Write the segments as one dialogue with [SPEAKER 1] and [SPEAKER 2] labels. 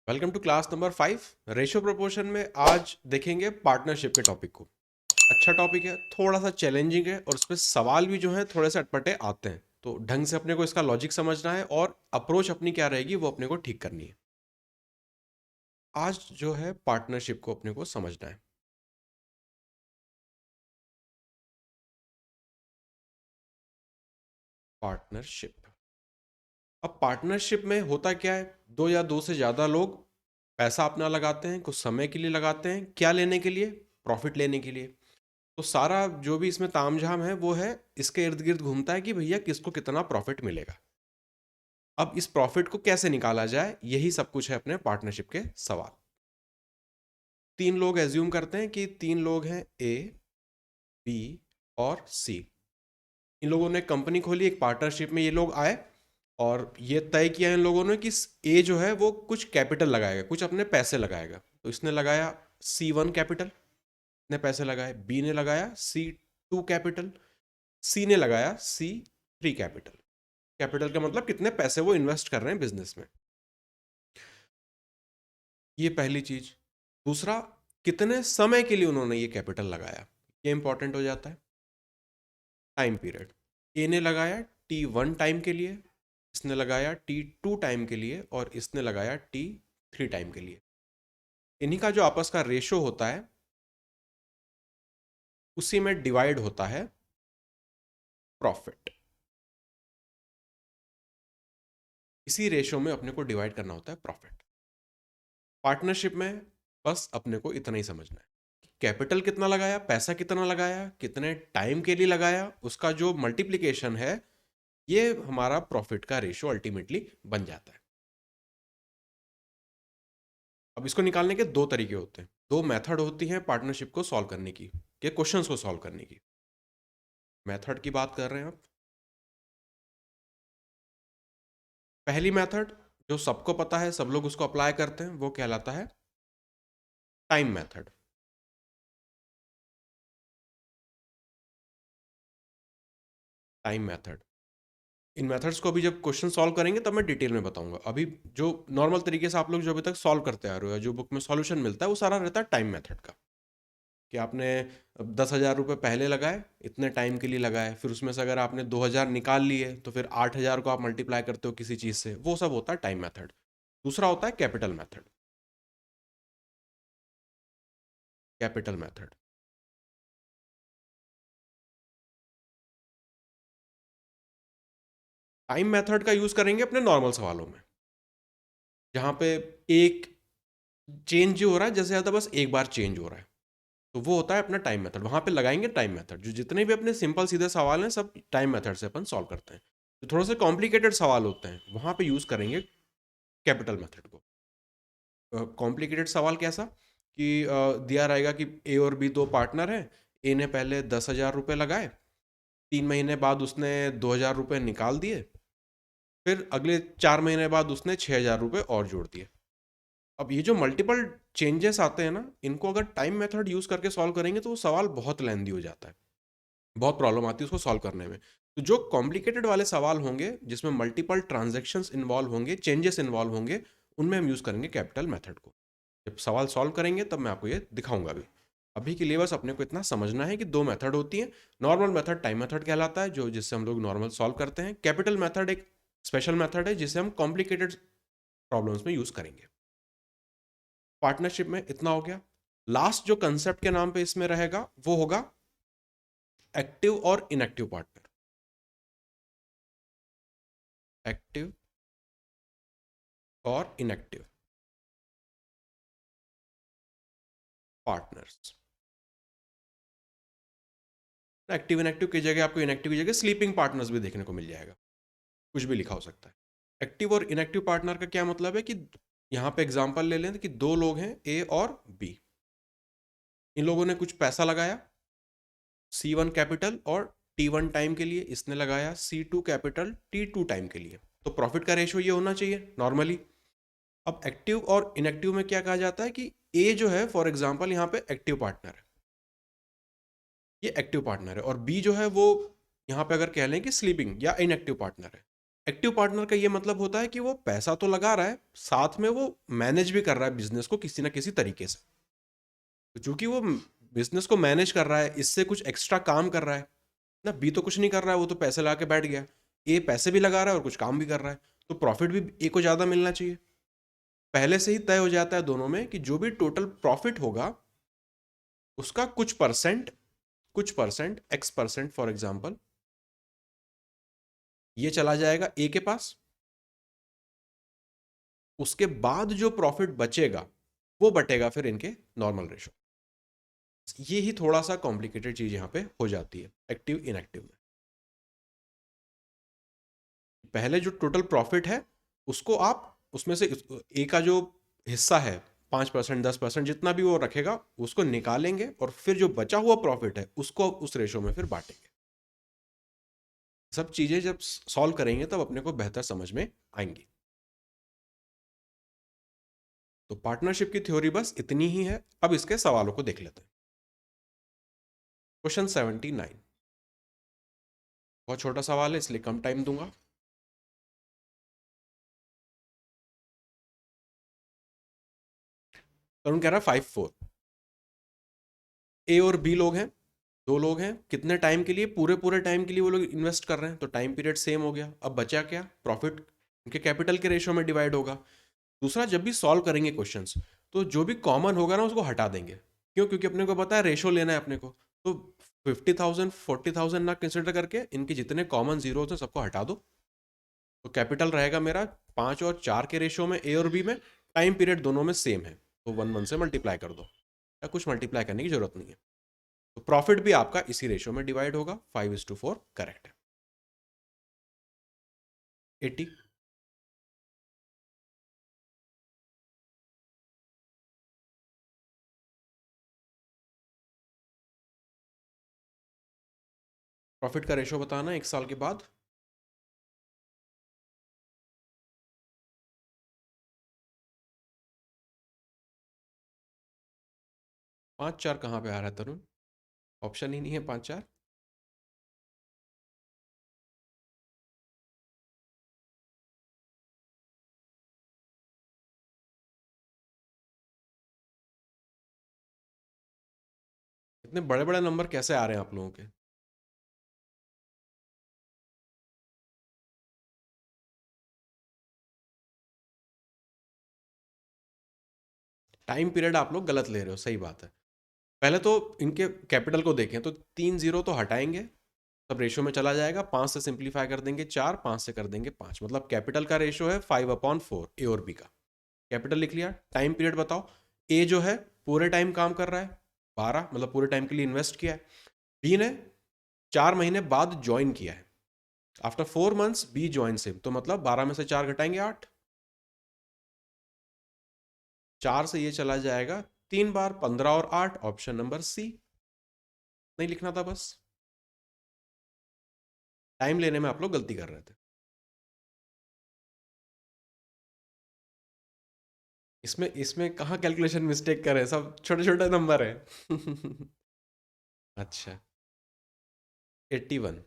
[SPEAKER 1] Welcome to class number 5 ratio proportion में। आज देखेंगे पार्टनरशिप के टॉपिक को। अच्छा टॉपिक है, थोड़ा सा चैलेंजिंग है और इसमें सवाल भी जो है थोड़े से अटपटे आते हैं, तो ढंग से अपने को इसका लॉजिक समझना है और अप्रोच अपनी क्या रहेगी वो अपने को ठीक करनी है। आज जो है पार्टनरशिप को अपने को समझना है। पार्टनरशिप, अब पार्टनरशिप में होता क्या है, दो या दो से ज़्यादा लोग पैसा अपना लगाते हैं, कुछ समय के लिए लगाते हैं, क्या लेने के लिए? प्रॉफिट लेने के लिए। तो सारा जो भी इसमें तामझाम है वो है इसके इर्द गिर्द घूमता है कि भैया किसको कितना प्रॉफिट मिलेगा। अब इस प्रॉफिट को कैसे निकाला जाए, यही सब कुछ है अपने पार्टनरशिप के सवाल। तीन लोग एज्यूम करते हैं कि तीन लोग हैं, ए, बी और सी। इन लोगों ने कंपनी खोली, एक पार्टनरशिप में ये लोग आए और ये तय किया इन लोगों ने कि ए जो है वो कुछ कैपिटल लगाएगा, कुछ अपने पैसे लगाएगा। तो इसने लगाया C1 कैपिटल, ने पैसे लगाए, बी ने लगाया C2 कैपिटल, सी ने लगाया C3 कैपिटल। कैपिटल का मतलब कितने पैसे वो इन्वेस्ट कर रहे हैं बिजनेस में। ये पहली चीज। दूसरा, कितने समय के लिए उन्होंने ये कैपिटल लगाया, ये इंपॉर्टेंट हो जाता है। टाइम पीरियड, ए ने लगाया T1 टाइम के लिए, इसने लगाया T2 टाइम के लिए और इसने लगाया T3 टाइम के लिए। इन्हीं का जो आपस का रेशो होता है उसी में डिवाइड होता है प्रॉफिट। इसी रेशो में अपने को डिवाइड करना होता है प्रॉफिट। पार्टनरशिप में बस अपने को इतना ही समझना है, कैपिटल कितना लगाया, पैसा कितना लगाया, कितने टाइम के लिए लगाया, उसका जो मल्टीप्लिकेशन है ये हमारा प्रॉफिट का रेशियो अल्टीमेटली बन जाता है। अब इसको निकालने के दो तरीके होते हैं, दो मेथड होती हैं पार्टनरशिप को सॉल्व करने की, के क्वेश्चंस को सॉल्व करने की। मेथड की बात कर रहे हैं आप। पहली मेथड जो सबको पता है, सब लोग उसको अप्लाई करते हैं, वो कहलाता है टाइम मेथड। टाइम मेथड, इन मेथड्स को अभी जब क्वेश्चन सॉल्व करेंगे तब मैं डिटेल में बताऊंगा। अभी जो नॉर्मल तरीके से आप लोग जो अभी तक सॉल्व करते आ रहे हो, जो बुक में सॉल्यूशन मिलता है वो सारा रहता है टाइम मेथड का। कि आपने 10,000 रुपये पहले लगाए, इतने टाइम के लिए लगाए, फिर उसमें से अगर आपने 2,000 निकाल लिए तो फिर 8,000 को आप मल्टीप्लाई करते हो किसी चीज़ से, वो सब होता है टाइम मेथड। दूसरा होता है capital method. Capital method, time method का यूज़ करेंगे अपने नॉर्मल सवालों में, जहाँ पे एक चेंज जो हो रहा है, जैसे ज़्यादा बस एक बार चेंज हो रहा है, तो वो होता है अपना टाइम मेथड। वहाँ पे लगाएंगे टाइम मेथड। जो जितने भी अपने सिंपल सीधे सवाल हैं सब टाइम मेथड से अपन सॉल्व करते हैं। जो थोड़ा सा कॉम्प्लिकेटेड सवाल होते हैं वहाँ पे यूज़ करेंगे कैपिटल मेथड को। कॉम्प्लिकेटेड सवाल कैसा कि दिया रहेगा कि ए और बी दो पार्टनर हैं, ए ने पहले 10,000 रुपये लगाए, 3 महीने बाद उसने 2,000 रुपये निकाल दिए, फिर अगले 4 महीने बाद उसने 6,000 रुपये और जोड़ दिए। अब ये जो मल्टीपल चेंजेस आते हैं ना, इनको अगर टाइम मेथड यूज़ करके सॉल्व करेंगे तो वो सवाल बहुत लेंदी हो जाता है, बहुत प्रॉब्लम आती है उसको सॉल्व करने में। तो जो कॉम्प्लिकेटेड वाले सवाल होंगे जिसमें मल्टीपल ट्रांजेक्शन्स इन्वॉल्व होंगे, चेंजेस इन्वॉल्व होंगे, उनमें हम यूज़ करेंगे कैपिटल मेथड को। जब सवाल सॉल्व करेंगे तब मैं आपको ये दिखाऊंगा भी। अभी के लिए बस अपने को इतना समझना है कि दो मेथड होती हैं। नॉर्मल मेथड टाइम मेथड कहलाता है, जो जिससे हम लोग नॉर्मल सॉल्व करते हैं। कैपिटल मेथड एक स्पेशल मेथड है जिसे हम कॉम्प्लिकेटेड प्रॉब्लम्स में यूज़ करेंगे। पार्टनरशिप में इतना हो गया। लास्ट जो कंसेप्ट के नाम पे इसमें रहेगा वो होगा एक्टिव और इनएक्टिव पार्टनर। एक्टिव और इनएक्टिव पार्टनर्स। एक्टिव इनएक्टिव की जगह आपको इनएक्टिव की जगह स्लीपिंग पार्टनर्स भी देखने को मिल जाएगा, कुछ भी लिखा हो सकता है। एक्टिव और इनएक्टिव पार्टनर का क्या मतलब है कि यहाँ पे एग्जांपल ले लें कि दो लोग हैं, ए और बी। इन लोगों ने कुछ पैसा लगाया, C1 कैपिटल और T1 टाइम के लिए, इसने लगाया C2 कैपिटल T2 टाइम के लिए। तो प्रॉफिट का रेशियो ये होना चाहिए नॉर्मली। अब एक्टिव और इनएक्टिव में क्या कहा जाता है कि ए जो है फॉर एग्जांपल यहाँ पे एक्टिव पार्टनर है, ये एक्टिव पार्टनर है, और बी जो है वो यहाँ पे अगर कह लें कि स्लीपिंग या इनएक्टिव पार्टनर है। एक्टिव पार्टनर का ये मतलब होता है कि वो पैसा तो लगा रहा है, साथ में वो मैनेज भी कर रहा है बिजनेस को किसी ना किसी तरीके से। तो चूंकि वो बिजनेस को मैनेज कर रहा है, इससे कुछ एक्स्ट्रा काम कर रहा है ना। बी तो कुछ नहीं कर रहा है, वो तो पैसे लगा के बैठ गया। ए पैसे भी लगा रहा है और कुछ काम भी कर रहा है, तो प्रॉफिट भी ए को ज़्यादा मिलना चाहिए। पहले से ही तय हो जाता है दोनों में कि जो भी टोटल प्रॉफिट होगा उसका कुछ परसेंट X% फॉर एग्जाम्पल ये चला जाएगा ए के पास। उसके बाद जो प्रॉफिट बचेगा वो बटेगा फिर इनके नॉर्मल रेशो। ये ही थोड़ा सा कॉम्प्लिकेटेड चीज यहां पे हो जाती है एक्टिव इनएक्टिव में। पहले जो टोटल प्रॉफिट है उसको आप उसमें से ए का जो हिस्सा है 5% 10% जितना भी वो रखेगा उसको निकालेंगे और फिर जो बचा हुआ प्रॉफिट है उसको उस रेशो में फिर बांटेंगे। सब चीजें जब सॉल्व करेंगे तब अपने को बेहतर समझ में आएंगी। तो पार्टनरशिप की थ्योरी बस इतनी ही है। अब इसके सवालों को देख लेते हैं। क्वेश्चन 79 बहुत छोटा सवाल है इसलिए कम टाइम दूंगा। तरुण कह रहा है 5-4। ए और बी लोग हैं, दो लोग हैं। कितने टाइम के लिए? पूरे पूरे टाइम के लिए वो लोग इन्वेस्ट कर रहे हैं, तो टाइम पीरियड सेम हो गया। अब बचा क्या? प्रॉफिट उनके कैपिटल के रेशियो में डिवाइड होगा। दूसरा, जब भी सॉल्व करेंगे क्वेश्चंस तो जो भी कॉमन होगा ना उसको हटा देंगे। क्यों? क्योंकि अपने को पता है रेशो लेना है अपने को। तो 50,000 40,000 ना कंसिडर करके इनके जितने कॉमन जीरो हैं सबको हटा दो। तो कैपिटल रहेगा मेरा 5 और 4 के रेशियो में ए और बी में। टाइम पीरियड दोनों में सेम है, तो 1 1 से मल्टीप्लाई कर दो, या कुछ मल्टीप्लाई करने की जरूरत नहीं है। तो प्रॉफिट भी आपका इसी रेशियो में डिवाइड होगा। 5:4 करेक्ट है। 80। प्रॉफिट का रेशियो बताना 1 साल के बाद। 5-4 कहाँ पे आ रहा है तरुण? ऑप्शन ही नहीं है 5-4। इतने बड़े बड़े नंबर कैसे आ रहे हैं आप लोगों के? टाइम पीरियड आप लोग गलत ले रहे हो, सही बात है। पहले तो इनके कैपिटल को देखें तो 3 0 तो हटाएंगे, तब रेशियो में चला जाएगा। 5 से सिंप्लीफाई कर देंगे 4, 5 से कर देंगे 5, मतलब कैपिटल का रेशियो है 5/4 ए और बी का। कैपिटल लिख लिया। टाइम पीरियड बताओ। ए जो है पूरे टाइम काम कर रहा है 12, मतलब पूरे टाइम के लिए इन्वेस्ट किया है। बी ने 4 महीने बाद ज्वाइन किया है। आफ्टर 4 मंथ्स बी ज्वाइन से, तो मतलब 12 में से 4 घटाएंगे 8। 4 से ये चला जाएगा 3 बार, 15 और 8। Option number C. नहीं लिखना था बस, टाइम लेने में आप लोग गलती कर रहे थे। इसमें इसमें कहाँ कैलकुलेशन मिस्टेक करे, सब छोटे छोटे नंबर है। अच्छा। 81।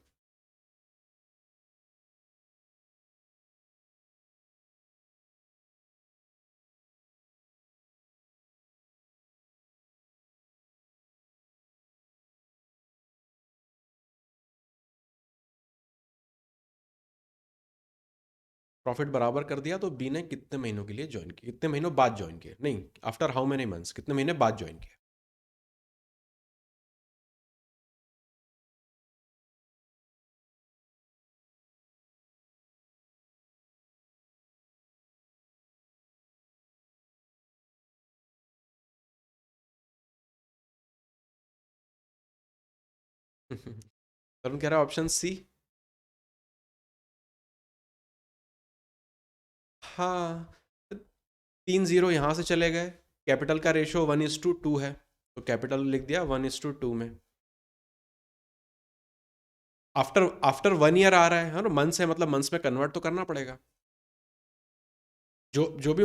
[SPEAKER 1] प्रॉफिट बराबर कर दिया, तो बी ने कितने महीनों के लिए ज्वाइन किया? कितने महीनों बाद ज्वाइन किया? नहीं, आफ्टर हाउ मेनी मंथ्स, कितने महीने बाद ज्वाइन किया? तरुण कह रहा है ऑप्शन सी। हाँ, 3 0 यहाँ से चले गए। कैपिटल का रेशियो 1:2 है, तो कैपिटल लिख दिया 1:2 में। आफ्टर आफ्टर 1 ईयर आ रहा है ना, मंथ्स है, मतलब मंथ्स में कन्वर्ट तो करना पड़ेगा। जो भी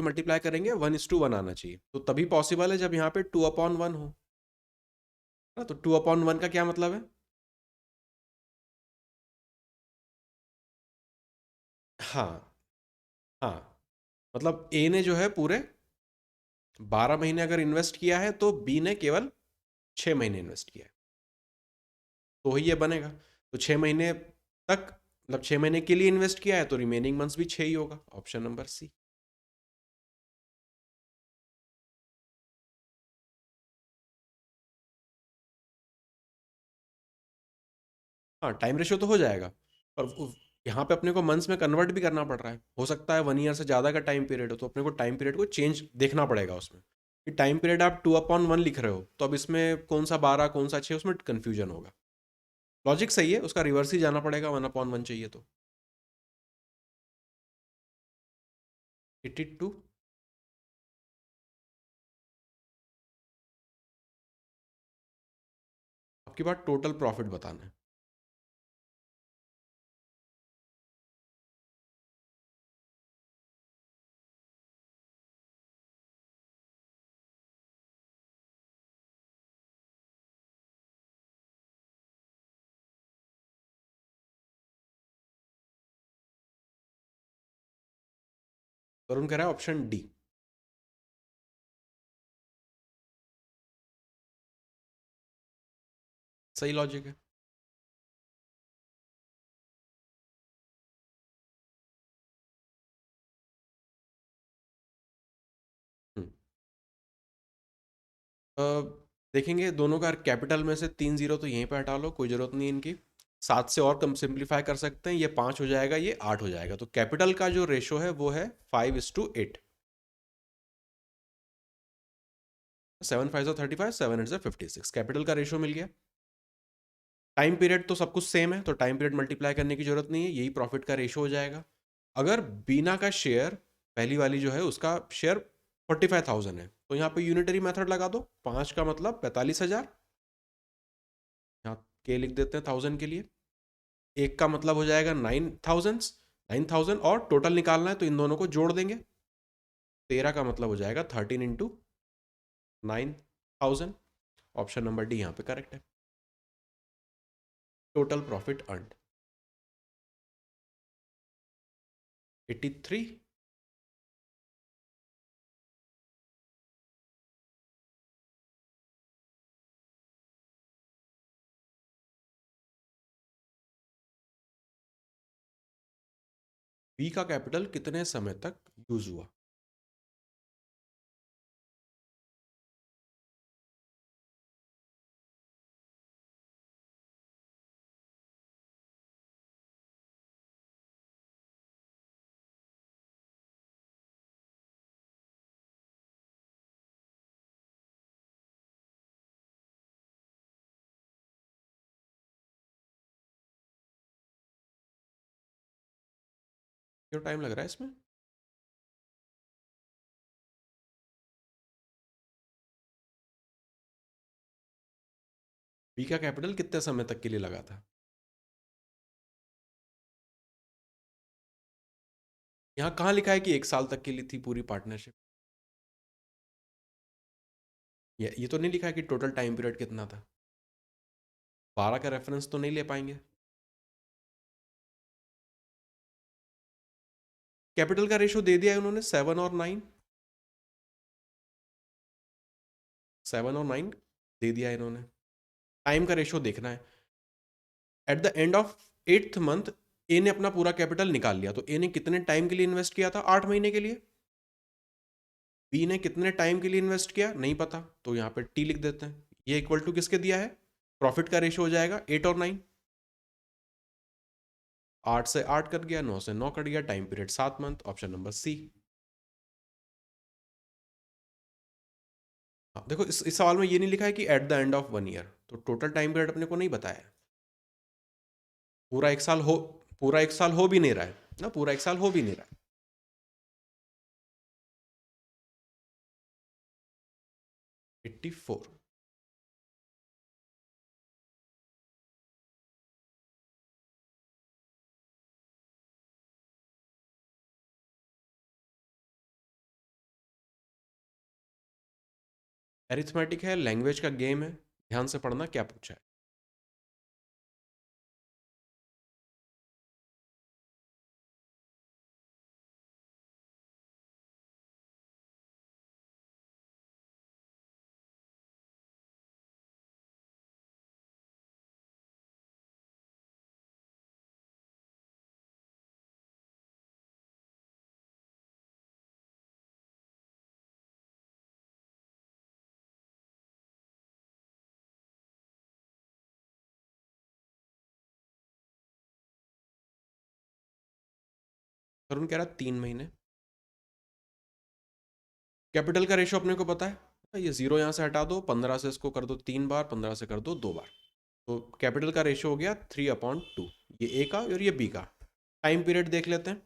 [SPEAKER 1] मल्टीप्लाई करेंगे 1:1 आना चाहिए, तो तभी पॉसिबल है जब यहाँ पे 2/1 हो ना। तो 2/1 का क्या मतलब है? हाँ हाँ, मतलब ए ने जो है पूरे 12 महीने अगर इन्वेस्ट किया है तो बी ने केवल 6 महीने इन्वेस्ट किया है, तो ही ये बनेगा। तो 6 महीने तक, मतलब 6 महीने के लिए इन्वेस्ट किया है तो रिमेनिंग मंथ्स भी 6 ही होगा, ऑप्शन नंबर सी। हाँ, टाइम रेशियो तो हो जाएगा, पर यहाँ पे अपने को मंथ्स में कन्वर्ट भी करना पड़ रहा है। हो सकता है 1 ईयर से ज़्यादा का टाइम पीरियड हो, तो अपने को टाइम पीरियड को चेंज देखना पड़ेगा उसमें, कि टाइम पीरियड आप 2/1 लिख रहे हो तो अब इसमें कौन सा 12 कौन सा 6, उसमें कन्फ्यूजन होगा। लॉजिक सही है, उसका रिवर्स ही जाना पड़ेगा, 1/1 चाहिए तो। 82। आपकी बात टोटल प्रॉफिट बताना है। वरुण कह रहा है ऑप्शन डी। सही लॉजिक है। हम्म। अ, देखेंगे दोनों का कैपिटल में से 3 जीरो तो यहीं पे हटा लो, कोई जरूरत नहीं इनकी। 7 से और कम सिंप्लीफाई कर सकते हैं, ये 5 हो जाएगा, ये 8 हो जाएगा, तो कैपिटल का जो रेशो है वो है 5:8। 7 5 35, 7 8 56, कैपिटल का रेशो मिल गया। टाइम पीरियड तो सब कुछ सेम है, तो टाइम पीरियड मल्टीप्लाई करने की जरूरत नहीं है, यही प्रॉफिट का रेशो हो जाएगा। अगर बीना का शेयर, पहली वाली जो है उसका शेयर 45,000 है, तो यहाँ पे यूनिटरी मेथड लगा दो, 5 का मतलब 45,000, यहाँ के लिख देते हैं 1000 के लिए। एक का मतलब हो जाएगा 9,000 और टोटल निकालना है तो इन दोनों को जोड़ देंगे। 13 का मतलब हो जाएगा 13 × 9,000। ऑप्शन नंबर डी यहाँ पे करेक्ट है। Total profit earned 83। बी का कैपिटल कितने समय तक यूज हुआ? क्यों टाइम लग रहा है इसमें? बी का कैपिटल कितने समय तक के लिए लगा था? यहाँ कहाँ लिखा है कि 1 साल तक के लिए थी पूरी पार्टनरशिप? ये तो नहीं लिखा है कि टोटल टाइम पीरियड कितना था। 12 का रेफरेंस तो नहीं ले पाएंगे। कैपिटल का रेशो दे दिया है उन्होंने, 7 और 9। 7 और 9 दे दिया है इन्होंने। टाइम का रेशो देखना है। At the end of 8th month A ने अपना पूरा कैपिटल निकाल लिया, तो ए ने कितने टाइम के लिए इन्वेस्ट किया था? 8 महीने के लिए। बी ने कितने टाइम के लिए इन्वेस्ट किया नहीं पता, तो यहाँ पे टी लिख देते हैं। ये इक्वल टू किसके दिया है? प्रॉफिट का रेशो हो जाएगा 8 और 9। 8 से 8 कट गया, 9 से 9 कट गया, time period 7 month, option number C. हाँ देखो, इस सवाल में ये नहीं लिखा है कि eight the end of 1 year, तो टोटल टाइम पीरियड अपने को नहीं बताया है। पूरा 1 साल हो, पूरा 1 साल हो भी नहीं रहा है ना, पूरा 1 साल हो भी नहीं रहा है। 84। एरिथमेटिक है, लैंग्वेज का गेम है, ध्यान से पढ़ना क्या पूछा है। तरुण कह रहा है 3 महीने। कैपिटल का रेशो अपने को पता है, ये जीरो यहाँ से हटा दो, 15 से इसको कर दो 3 बार, 15 से कर दो 2 बार। तो कैपिटल का रेशो हो गया 3/2, ये ए का और ये बी का। टाइम पीरियड देख लेते हैं,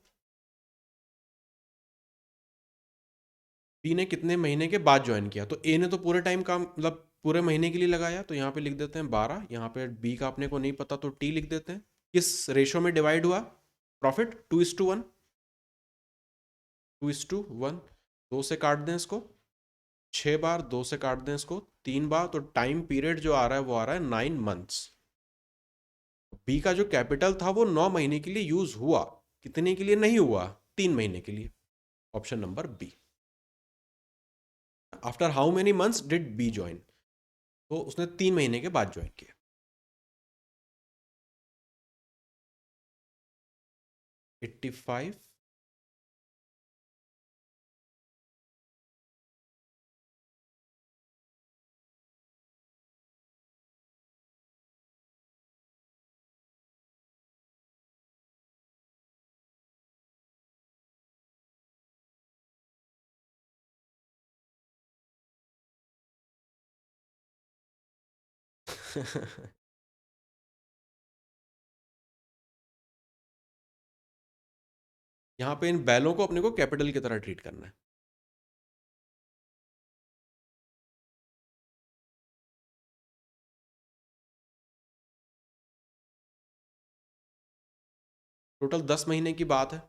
[SPEAKER 1] बी ने कितने महीने के बाद ज्वाइन किया, तो ए ने तो पूरे टाइम का मतलब पूरे महीने के लिए लगाया, तो यहाँ पे लिख देते हैं 12। यहाँ पे बी का अपने को नहीं पता तो टी लिख देते हैं। किस रेशो में डिवाइड हुआ प्रॉफिट? 2:1। 2:1। 2 से काट दें इसको 6 बार, 2 से काट दें इसको 3 बार, तो टाइम पीरियड जो आ रहा है वो आ रहा है 9 मंथ्स। बी का जो कैपिटल था वो 9 महीने के लिए यूज हुआ, कितने के लिए नहीं हुआ? 3 महीने के लिए। Option number B. After how many months did B join? तो उसने 3 महीने के बाद ज्वाइन किया। 85। यहाँ पे इन बैलों को अपने को कैपिटल की तरह ट्रीट करना है। टोटल 10 महीने की बात है,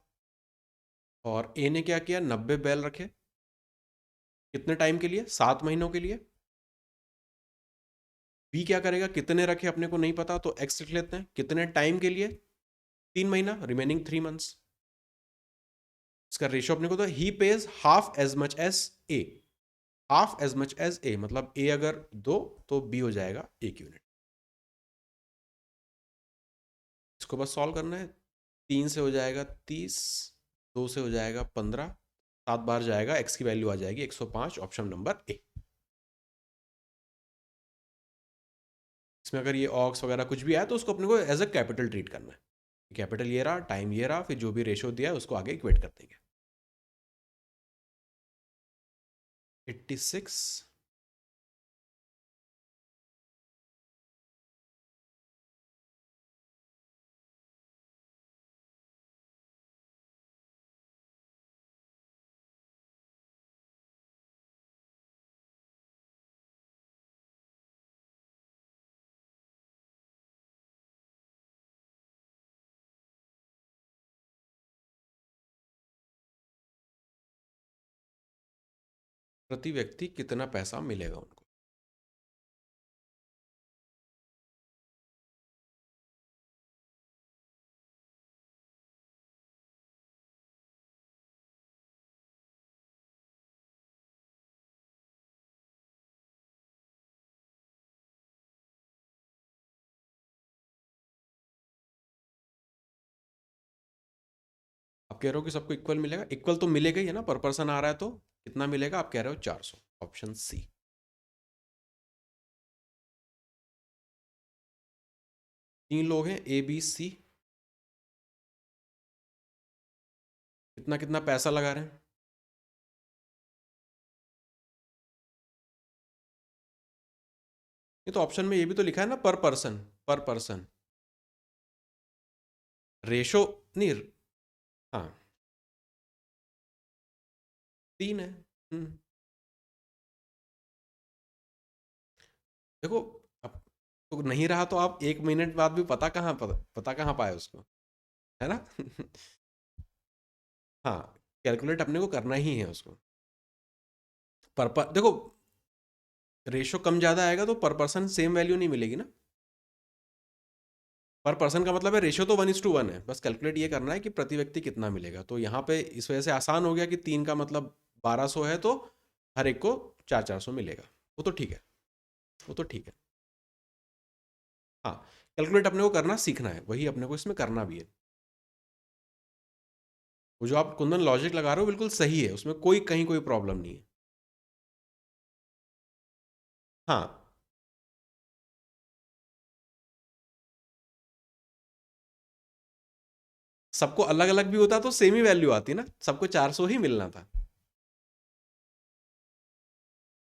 [SPEAKER 1] और ए ने क्या किया, 90 बैल रखे। कितने टाइम के लिए? 7 महीनों के लिए। बी क्या करेगा, कितने रखे अपने को नहीं पता, तो एक्स लिख लेते हैं। कितने टाइम के लिए? 3 महीना, रिमेनिंग 3 मंथ्स। इसका रेशियो अपने को तो he pays half as much as A. Half as much as A मतलब ए अगर 2 तो बी हो जाएगा 1 यूनिट। इसको बस सॉल्व करना है। 3 से हो जाएगा 30, 2 से हो जाएगा 15, 7 बार जाएगा, एक्स की वैल्यू आ जाएगी 105। Option number A. इसमें अगर ये ऑक्स वगैरह कुछ भी आया तो उसको अपने को एज अ कैपिटल ट्रीट करना है। कैपिटल ये रहा, टाइम ये रहा, फिर जो भी रेशियो दिया है उसको आगे इक्वेट कर देंगे। 86। प्रति व्यक्ति कितना पैसा मिलेगा उनको? आप कह रहे हो कि सबको इक्वल मिलेगा, इक्वल तो मिलेगा ही है ना, पर पर्सन आ रहा है तो कितना मिलेगा? आप कह रहे हो 400। Option C. 3 लोग हैं ए बी सी। कितना कितना पैसा लगा रहे हैं? ये तो ऑप्शन में ये भी तो लिखा है ना, पर पर्सन। पर पर्सन रेशो नहीं। हाँ, 3 है। देखो, अब तो नहीं रहा तो आप 1 मिनट बाद भी पता कहाँ पाए उसको, है ना? हाँ, कैलकुलेट अपने को करना ही है उसको। देखो, रेशो कम ज़्यादा आएगा तो पर पर्सन सेम वैल्यू नहीं मिलेगी ना। पर पर्सन का मतलब है रेशियो तो 1:1 है, बस कैलकुलेट ये करना है कि प्रति व्यक्ति कितना मिलेगा। तो यहाँ पे इस वजह से आसान हो गया कि 3 का मतलब 1200 है, तो हर एक को 400 मिलेगा। वो तो ठीक है, वो तो ठीक है। हाँ, कैलकुलेट अपने को करना सीखना है, वही अपने को इसमें करना भी है। वो जो आप कुंदन लॉजिक लगा रहे हो बिल्कुल सही है, उसमें कोई कहीं कोई प्रॉब्लम नहीं है। हाँ, सबको अलग अलग भी होता तो सेम ही वैल्यू आती ना, सबको 400 ही मिलना था।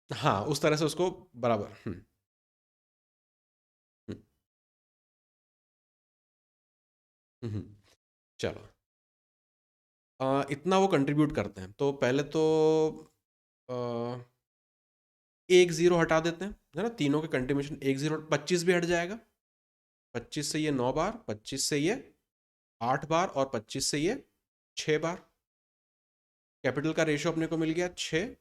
[SPEAKER 1] हाँ, उस तरह से उसको बराबर। हम्म, हम्म, चलो। इतना वो कंट्रीब्यूट करते हैं, तो पहले तो अ, एक जीरो हटा देते हैं, है ना, तीनों के कंट्रीब्यूशन एक जीरो, 25 भी हट जाएगा। 25 से ये 9 बार, 25 से ये 8 बार, और 25 से ये 6 बार। कैपिटल का रेशियो अपने को मिल गया 6,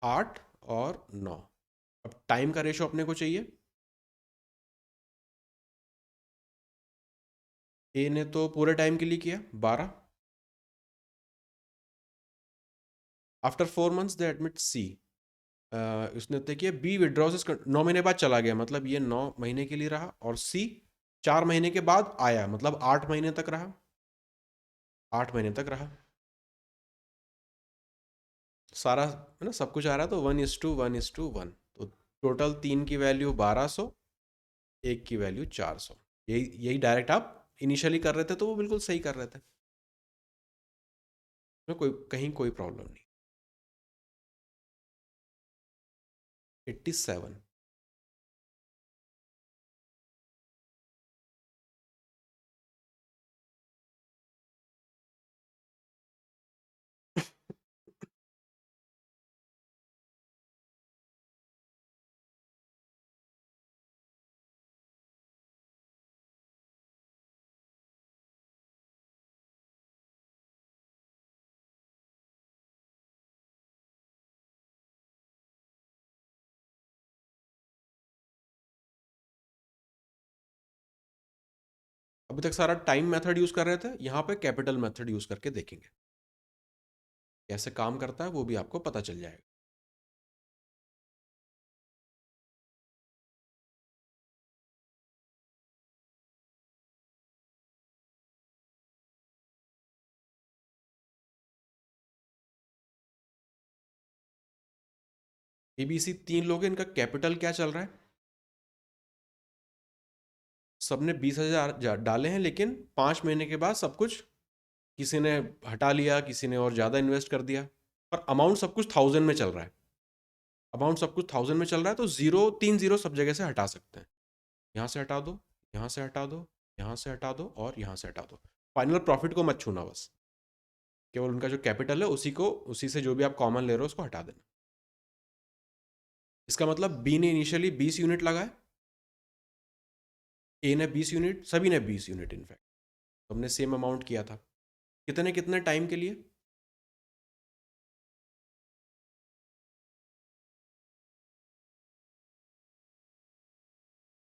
[SPEAKER 1] 8 और 9। अब टाइम का रेशियो अपने को चाहिए। ए ने तो पूरे टाइम के लिए किया 12। आफ्टर 4 मंथ्स दे एडमिट सी, उसने तय किया बी विड्रॉज 9 महीने बाद चला गया, मतलब ये 9 महीने के लिए रहा, और सी 4 महीने के बाद आया, मतलब 8 महीने तक रहा। 8 महीने तक रहा सारा, है ना, सब कुछ आ रहा है, तो 1:1:1, तो टोटल 3 की वैल्यू 1200, एक की वैल्यू 400। यही यही डायरेक्ट आप इनिशियली कर रहे थे, तो वो बिल्कुल सही कर रहे थे, उसमें कोई कहीं कोई प्रॉब्लम नहीं। 87। अभी तक सारा टाइम मेथड यूज कर रहे थे, यहाँ पे कैपिटल मेथड यूज करके देखेंगे कैसे काम करता है, वो भी आपको पता चल जाएगा। एबीसी 3 लोग हैं, इनका कैपिटल क्या चल रहा है? सबने 20,000 डाले हैं, लेकिन 5 महीने के बाद सब कुछ किसी ने हटा लिया, किसी ने और ज़्यादा इन्वेस्ट कर दिया, पर अमाउंट सब कुछ 1000 में चल रहा है। अमाउंट सब कुछ 1000 में चल रहा है, तो जीरो, 3 जीरो सब जगह से हटा सकते हैं। यहाँ से हटा दो, यहाँ से हटा दो, यहाँ से हटा दो, और यहाँ से हटा दो। फाइनल प्रॉफिट को मत छूना, बस केवल उनका जो कैपिटल है उसी को, उसी से जो भी आप कॉमन ले रहे हो उसको हटा देना। इसका मतलब बी ने इनिशियली 20 यूनिट लगाए, ए ने 20 यूनिट, सभी ने 20 यूनिट, इनफैक्ट सबने सेम अमाउंट किया था। कितने कितने टाइम के लिए?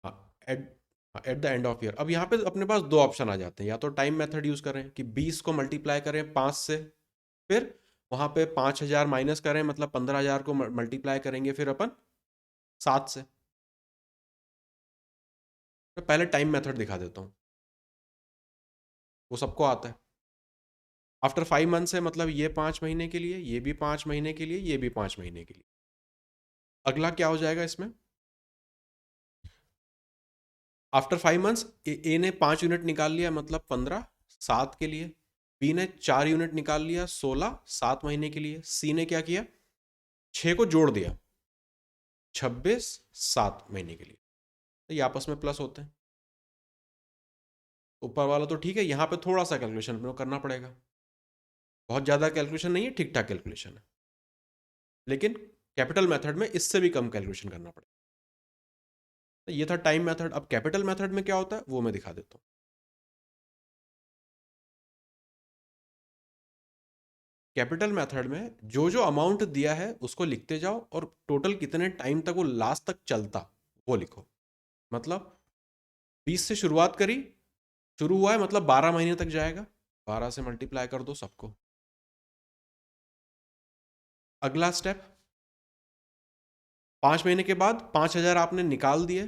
[SPEAKER 1] हाँ, at at the end of year. अब यहाँ पे अपने पास दो ऑप्शन आ जाते हैं, या तो टाइम मेथड यूज करें कि 20 को मल्टीप्लाई करें 5 से, फिर वहाँ पे 5,000 माइनस करें, मतलब 15,000 को मल्टीप्लाई करेंगे फिर अपन 7 से। तो पहले टाइम मेथड दिखा देता हूँ, वो सबको आता है। आफ्टर 5 मंथ्स है, मतलब ये 5 महीने के लिए, ये भी 5 महीने के लिए, ये भी 5 महीने के लिए। अगला क्या हो जाएगा इसमें? आफ्टर 5 मंथ्स ए ने 5 यूनिट निकाल लिया, मतलब 15 7 के लिए। बी ने 4 यूनिट निकाल लिया, 16 7 महीने के लिए। सी ने क्या किया, 6 को जोड़ दिया, 26 7 महीने के लिए। तो ये आपस में प्लस होते हैं। ऊपर वाला तो ठीक है, यहाँ पे थोड़ा सा कैलकुलेशन अपने को करना पड़ेगा। बहुत ज़्यादा कैलकुलेशन नहीं है, ठीक ठाक कैलकुलेशन है, लेकिन कैपिटल मेथड में इससे भी कम कैलकुलेशन करना पड़ेगा। तो ये था टाइम मेथड। अब कैपिटल मेथड में क्या होता है वो मैं दिखा देता हूँ। कैपिटल मेथड में जो जो अमाउंट दिया है उसको लिखते जाओ, और टोटल कितने टाइम तक वो लास्ट तक चलता वो लिखो। मतलब 20 से शुरुआत करी, शुरू हुआ है मतलब 12 महीने तक जाएगा, 12 से मल्टीप्लाई कर दो सबको। अगला स्टेप, 5 महीने के बाद 5,000 आपने निकाल दिए।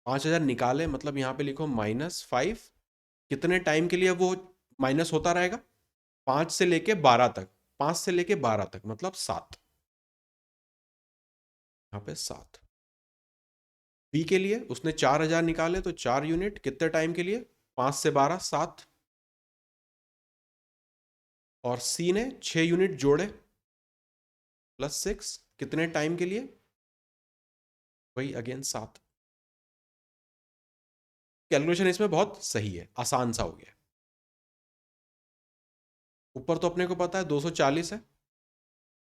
[SPEAKER 1] 5,000 निकाले, मतलब यहाँ पे लिखो -5। कितने टाइम के लिए वो माइनस होता रहेगा? 5 से लेके 12 तक। 5 से लेके 12 तक मतलब 7। यहाँ पे 7। बी के लिए उसने 4,000 निकाले, तो 4 यूनिट कितने टाइम के लिए? 5 से 12 7। और सी ने 6 यूनिट जोड़े +6 कितने टाइम के लिए? वही अगेन 7। कैलकुलेशन इसमें बहुत सही है, आसान सा हो गया। ऊपर तो अपने को पता है 240 है,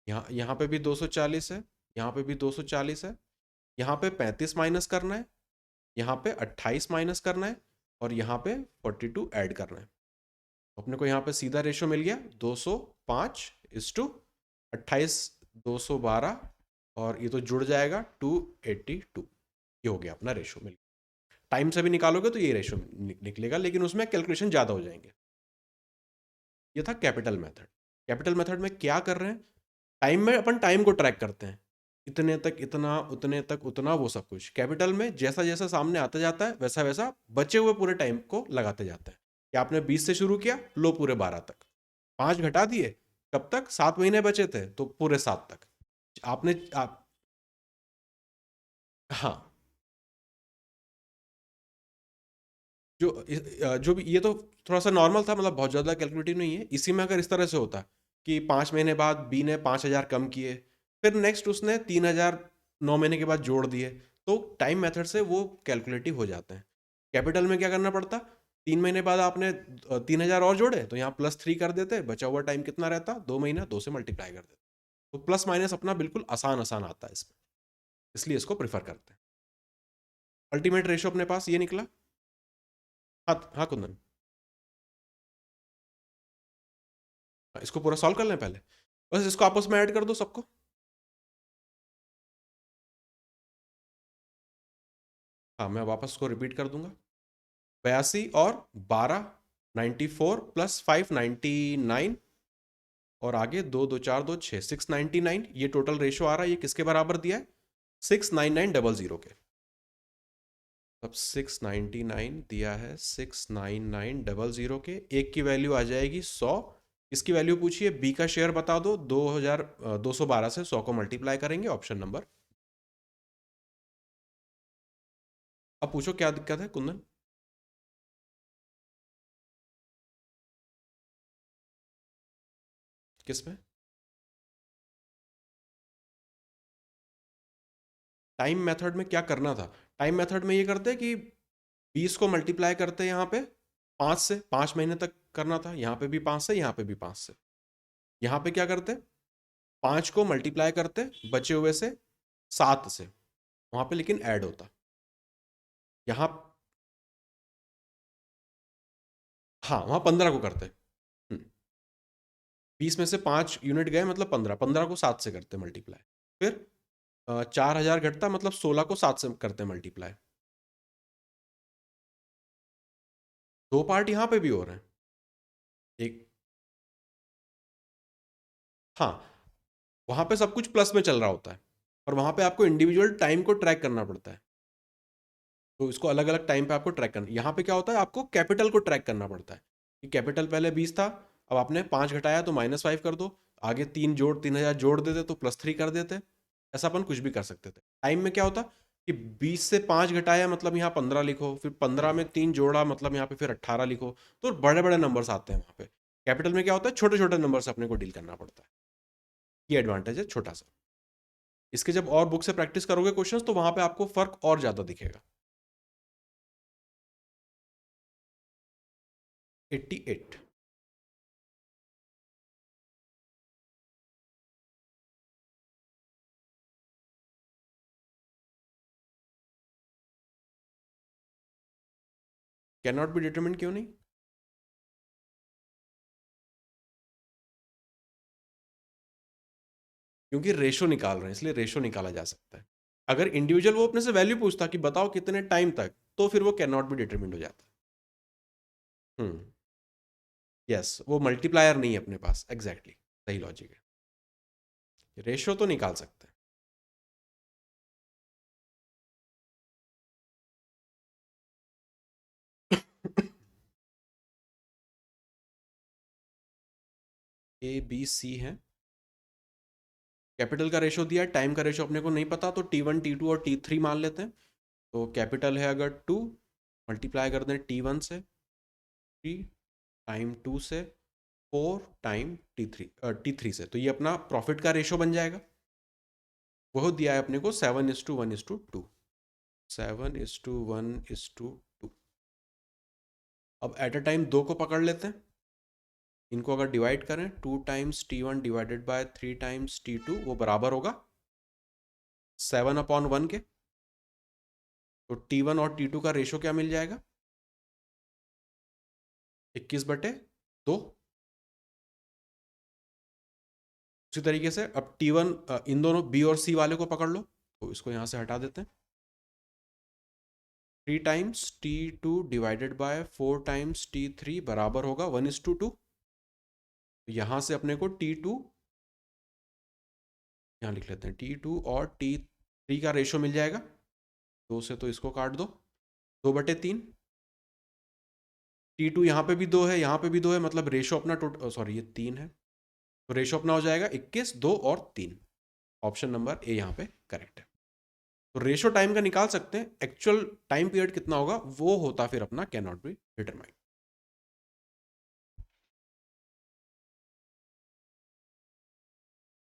[SPEAKER 1] यहाँ यहाँ पे भी 240 है, यहाँ पे भी 240 है, यहाँ पे 35 माइनस करना है, यहाँ पे 28 माइनस करना है, और यहाँ पे 42 ऐड करना है। तो अपने को यहाँ पे सीधा रेशो मिल गया 205:28, 212, और ये तो जुड़ जाएगा 282। ये हो गया अपना रेशो मिल गया। टाइम से भी निकालोगे तो ये रेशो निकलेगा, लेकिन उसमें कैलकुलेशन ज़्यादा हो जाएंगे। ये था कैपिटल मेथड। कैपिटल मेथड में क्या कर रहे हैं, टाइम में अपन टाइम को ट्रैक करते हैं, इतने तक इतना, उतने तक उतना, वो सब कुछ। कैपिटल में जैसा जैसा सामने आता जाता है वैसा वैसा बचे हुए पूरे टाइम को लगाते जाते हैं। कि आपने 20 से शुरू किया, लो पूरे 12 तक, 5 घटा दिए, कब तक? 7 महीने बचे थे तो पूरे 7 तक आपने हाँ। जो भी ये तो थोड़ा सा नॉर्मल था, मतलब बहुत ज़्यादा कैलकुलेटिव नहीं है। इसी में अगर इस तरह से होता कि 5 महीने बाद बी ने 5,000 कम किए, फिर नेक्स्ट उसने 3,000 9 महीने के बाद जोड़ दिए, तो टाइम मेथड से वो कैलकुलेटिव हो जाते हैं। कैपिटल में क्या करना पड़ता, 3 महीने बाद आपने 3,000 और जोड़े तो यहाँ +3 कर देते, बचा हुआ टाइम कितना रहता, 2 महीना, 2 से मल्टीप्लाई कर देते। तो प्लस माइनस अपना बिल्कुल आसान आसान आता है इसमें, इसलिए इसको प्रिफर करते हैं। अल्टीमेट रेशो अपने पास ये निकला। हाँ हाँ कुंदन, इसको पूरा सॉल्व कर लें पहले, बस इसको आपस में ऐड कर दो सबको। हाँ मैं वापस इसको रिपीट कर दूंगा। 82 और 12, 94 + 5, 99, और आगे 2 2 4 2 6, 699। ये टोटल रेशो आ रहा है, ये किसके बराबर दिया है? 69900 के। अब 699 दिया है 69900 के, एक की वैल्यू आ जाएगी 100। इसकी वैल्यू पूछिए, बी का शेयर बता दो, 2,212 से 100 को मल्टीप्लाई करेंगे, ऑप्शन नंबर। अब पूछो क्या दिक्कत है कुंदन? किसमें? टाइम मेथड में क्या करना था? टाइम मेथड में ये करते कि 20 को मल्टीप्लाई करते यहाँ पे 5 से, 5 महीने तक करना था, यहाँ पे भी 5 से, यहाँ पे भी 5 से। यहाँ पे क्या करते, 5 को मल्टीप्लाई करते बचे हुए से 7 से, वहाँ पे लेकिन ऐड होता यहाँ। हाँ वहाँ 15 को करते। 20 में से 5 यूनिट गए मतलब 15, 15 को 7 से करते मल्टीप्लाई। फिर 4,000 घटता मतलब 16 को 7 से करते मल्टीप्लाई। दो पार्ट यहाँ पे भी हो रहे हैं। एक, हाँ वहाँ पे सब कुछ प्लस में चल रहा होता है, और वहाँ पे आपको इंडिविजुअल टाइम को ट्रैक करना पड़ता है। तो इसको अलग अलग टाइम पे आपको ट्रैक करना, यहाँ पे क्या होता है, आपको कैपिटल को ट्रैक करना पड़ता है कि कैपिटल पहले 20 था, अब आपने 5 घटाया तो -5 कर दो, आगे 3,000 जोड़ देते तो +3 कर देते। ऐसा अपन कुछ भी कर सकते थे। टाइम में क्या होता कि 20 से 5 घटाया मतलब यहाँ 15 लिखो, फिर 15 में 3 जोड़ा मतलब यहाँ पे फिर 18 लिखो, तो बड़े बड़े नंबर्स आते हैं वहाँ पे। कैपिटल में क्या होता है, छोटे छोटे नंबर से अपने को डील करना पड़ता है। ये एडवांटेज है छोटा सा। इसके जब और बुक से प्रैक्टिस करोगे क्वेश्चंस तो वहाँ पे आपको फर्क और ज़्यादा दिखेगा। 88। कैन नॉट बी डिटरमिन्ड क्यों नहीं? क्योंकि रेशो निकाल रहे हैं, इसलिए रेशो निकाला जा सकता है। अगर इंडिविजुअल वो अपने से वैल्यू पूछता कि बताओ कितने टाइम तक, तो फिर वो कैन नॉट बी डिटरमिन्ड हो जाता। हम्म, यस, वो मल्टीप्लायर नहीं है अपने पास, एग्जैक्टली सही लॉजिक है। रेशो तो निकाल सकते हैं। ABC है, कैपिटल का रेशो दिया है, टाइम का रेशो अपने को नहीं पता, तो T1 T2 और T3 मान लेते हैं। तो कैपिटल है अगर 2, मल्टीप्लाई कर दें T1 से, 3 टाइम 2 से, 4 टाइम T3 से, तो ये अपना प्रॉफिट का रेशो बन जाएगा। वो दिया है अपने को 7:1:2, 7:1:2। अब एट अ टाइम दो को पकड़ लेते हैं। इनको अगर डिवाइड करें, 2 times T1 divided by 3 times T2, वो बराबर होगा 7/1 के। तो T1 और T2 का रेशो क्या मिल जाएगा? 21/2। उसी तरीके से अब T1, इन दोनों B और C वाले को पकड़ लो, तो इसको यहां से हटा देते हैं। 3 times T2 divided by 4 times T3 बराबर होगा 1:2। यहां से अपने को T2 यहाँ लिख लेते हैं, T2 और T3 का रेशो मिल जाएगा। 2 से तो इसको काट दो, 2/3। T2 यहाँ पे भी 2 है, यहाँ पे भी 2 है, मतलब रेशो अपना सॉरी ये 3 है, तो रेशो अपना हो जाएगा 21, 2 और 3। ऑप्शन नंबर ए यहाँ पे करेक्ट है। तो रेशो टाइम का निकाल सकते हैं, एक्चुअल टाइम पीरियड कितना होगा वो होता फिर अपना कैन नॉट बी डिटरमाइंड।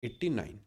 [SPEAKER 1] 89।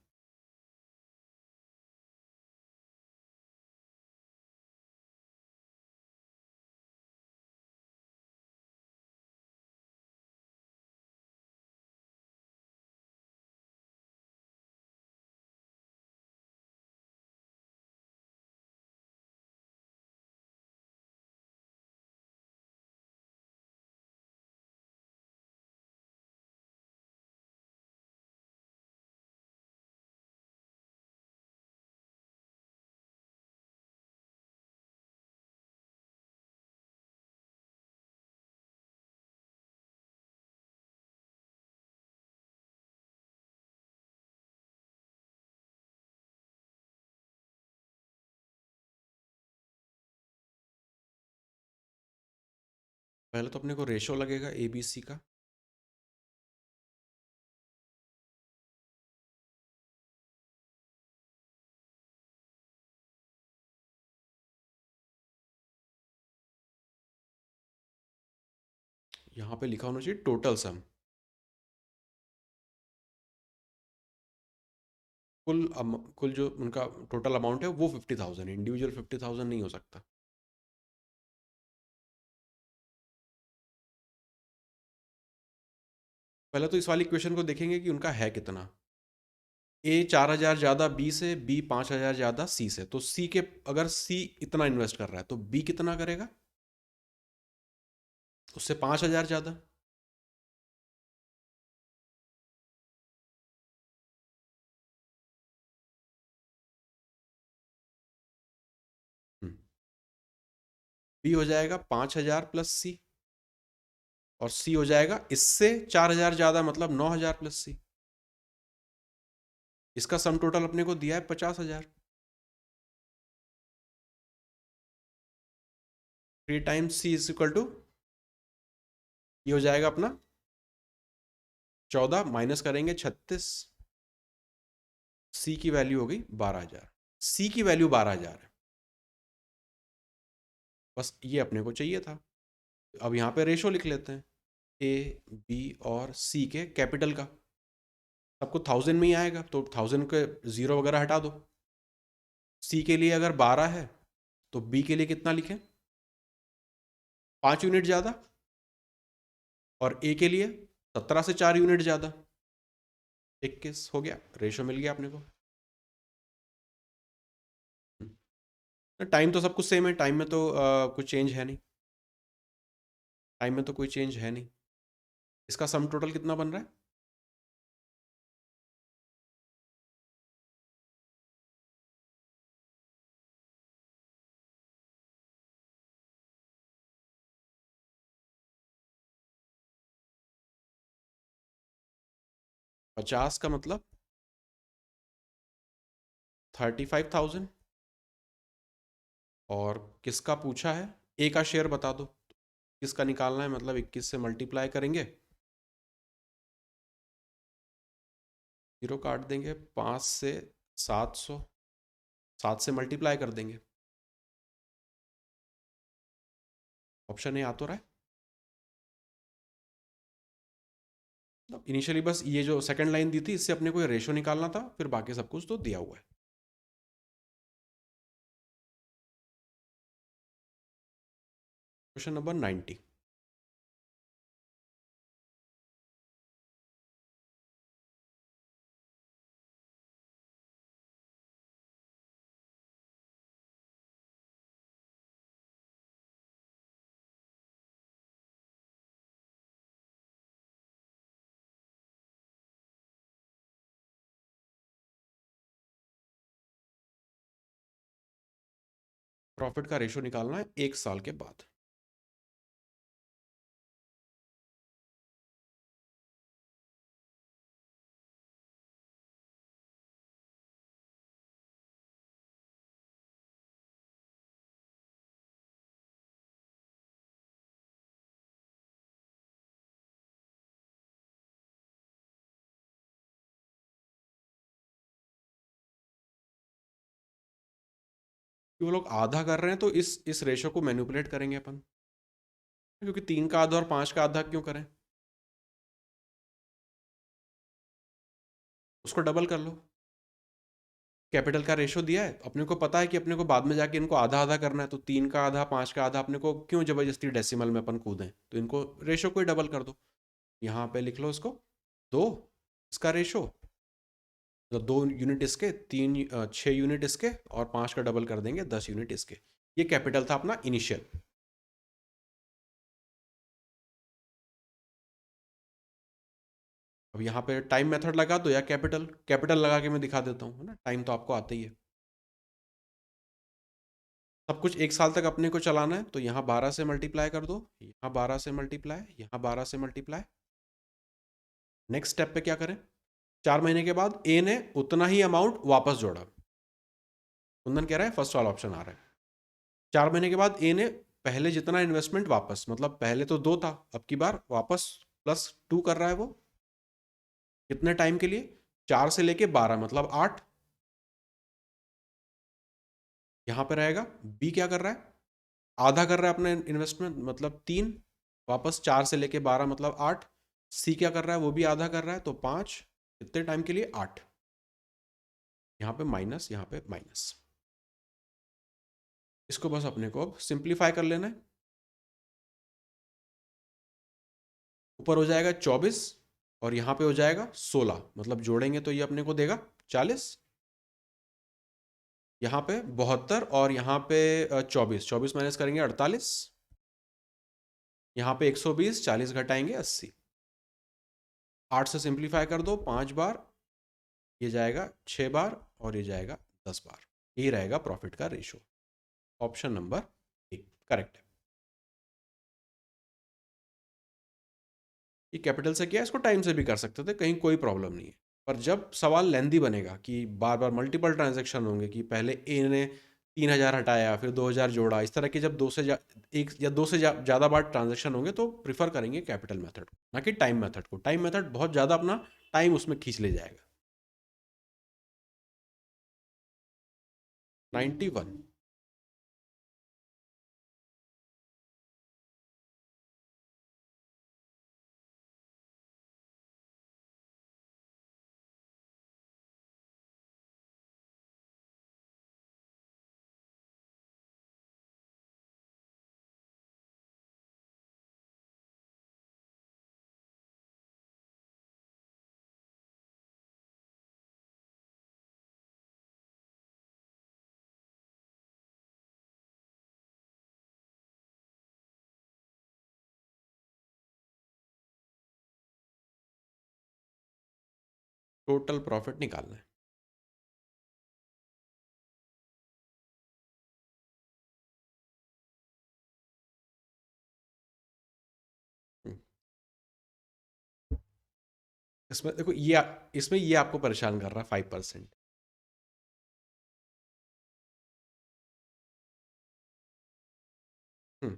[SPEAKER 1] पहले तो अपने को रेशो लगेगा ABC का। यहाँ पे लिखा होना चाहिए टोटल सम। कुल जो उनका टोटल अमाउंट है वो 50,000, इंडिविजुअल 50,000 नहीं हो सकता। पहले तो इस वाली क्वेश्चन को देखेंगे कि उनका है कितना। A 4,000 ज़्यादा B से, B 5,000 ज़्यादा C से, तो C के, अगर C इतना इन्वेस्ट कर रहा है तो B कितना करेगा? उससे 5,000 ज़्यादा। B हो जाएगा 5,000 प्लस C, और C हो जाएगा इससे 4,000 ज़्यादा, मतलब 9,000 प्लस C। इसका सम टोटल अपने को दिया है 50,000। 3 times C is equal to, ये हो जाएगा अपना 14, माइनस करेंगे 36। C की वैल्यू हो गई 12,000। C की वैल्यू 12,000 है, बस ये अपने को चाहिए था। अब यहाँ पे रेशो लिख लेते हैं, A, B और C के कैपिटल का। सबको 1000 में ही आएगा, तो 1000 के जीरो वगैरह हटा दो। C के लिए अगर 12 है तो B के लिए कितना लिखें? 5 यूनिट ज़्यादा। और A के लिए 17 से 4 यूनिट ज़्यादा, 21 हो गया, रेशो मिल गया अपने को। टाइम तो सब कुछ सेम है, टाइम में तो कुछ चेंज है नहीं, टाइम में तो कोई चेंज है नहीं। इसका सम टोटल कितना बन रहा है? पचास का मतलब 35,000। और किसका पूछा है? ए का शेयर बता दो, किसका निकालना है, मतलब 21 से मल्टीप्लाई करेंगे, जीरो काट देंगे, 5 से 700, 7 से मल्टीप्लाई कर देंगे। ऑप्शन ए आ तो रहा है। इनिशियली बस ये जो सेकंड लाइन दी थी इससे अपने को रेशो निकालना था, फिर बाकी सब कुछ तो दिया हुआ है। Question number 90। प्रॉफिट का रेशो निकालना है 1 साल के बाद। कि वो लोग आधा कर रहे हैं तो इस रेशो को मैनिपुलेट करेंगे अपन, क्योंकि 3 का आधा और 5 का आधा क्यों करें, उसको डबल कर लो। कैपिटल का रेशो दिया है, अपने को पता है कि अपने को बाद में जाके इनको आधा आधा करना है, तो 3 का आधा 5 का आधा अपने को क्यों जबरदस्ती डेसिमल में अपन कूदें, तो इनको रेशो को ही डबल कर दो। यहाँ पे लिख लो इसको 2, इसका रेशो, तो 2 यूनिट इसके, 6 यूनिट इसके, और 5 का डबल कर देंगे 10 यूनिट इसके। ये कैपिटल था अपना इनिशियल। अब यहाँ पे टाइम मेथड लगा दो या कैपिटल कैपिटल लगा के मैं दिखा देता हूँ, है ना, टाइम तो आपको आता ही है। सब कुछ 1 साल तक अपने को चलाना है, तो यहाँ 12 से मल्टीप्लाई कर दो, यहाँ 12 से मल्टीप्लाई, यहाँ 12 से मल्टीप्लाई। नेक्स्ट स्टेप पे क्या करें, 4 महीने के बाद ए ने उतना ही अमाउंट वापस जोड़ा। कुंदन कह रहा है फर्स्ट वाला ऑप्शन आ रहा है। 4 महीने के बाद ए ने पहले जितना इन्वेस्टमेंट वापस, मतलब पहले तो 2 था, अब की बार वापस +2 कर रहा है वो। कितने टाइम के लिए, 4 से लेके 12 मतलब 8। यहाँ पे रहेगा बी क्या कर रहा है, आधा कर रहा है अपने इन्वेस्टमेंट मतलब 3, वापस 4 से लेके 12 मतलब 8। सी क्या कर रहा है, वो भी आधा कर रहा है, तो 5, कितने टाइम के लिए 8। यहाँ पे माइनस, यहाँ पे माइनस। इसको बस अपने को अब सिंप्लीफाई कर लेना है। ऊपर हो जाएगा 24 और यहाँ पे हो जाएगा 16, मतलब जोड़ेंगे तो ये अपने को देगा 40। यहाँ पे 72 और यहाँ पे 24, 24 माइनस करेंगे 48। यहाँ पे 120, 40 घटाएंगे 80। 8 से सिंप्लीफाई कर दो 5 बार, ये जाएगा 6 बार और ये जाएगा 10 बार। यही रहेगा प्रॉफिट का ratio. Option number A correct है। ये कैपिटल से किया, इसको टाइम से भी कर सकते थे, कहीं कोई प्रॉब्लम नहीं है। पर जब सवाल लेंदी बनेगा कि बार बार मल्टीपल ट्रांजैक्शन होंगे, कि पहले ए ने 3,000 हटाया फिर 2,000 जोड़ा, इस तरह के जब एक या दो से ज़्यादा बार ट्रांजैक्शन होंगे, तो प्रिफर करेंगे कैपिटल मेथड को, ना कि टाइम मेथड को। टाइम मेथड बहुत ज़्यादा अपना टाइम उसमें खींच ले जाएगा। 91। टोटल प्रॉफिट निकालना है। हम्म, इसमें देखो इसमें ये आपको परेशान कर रहा है 5%। हम्म,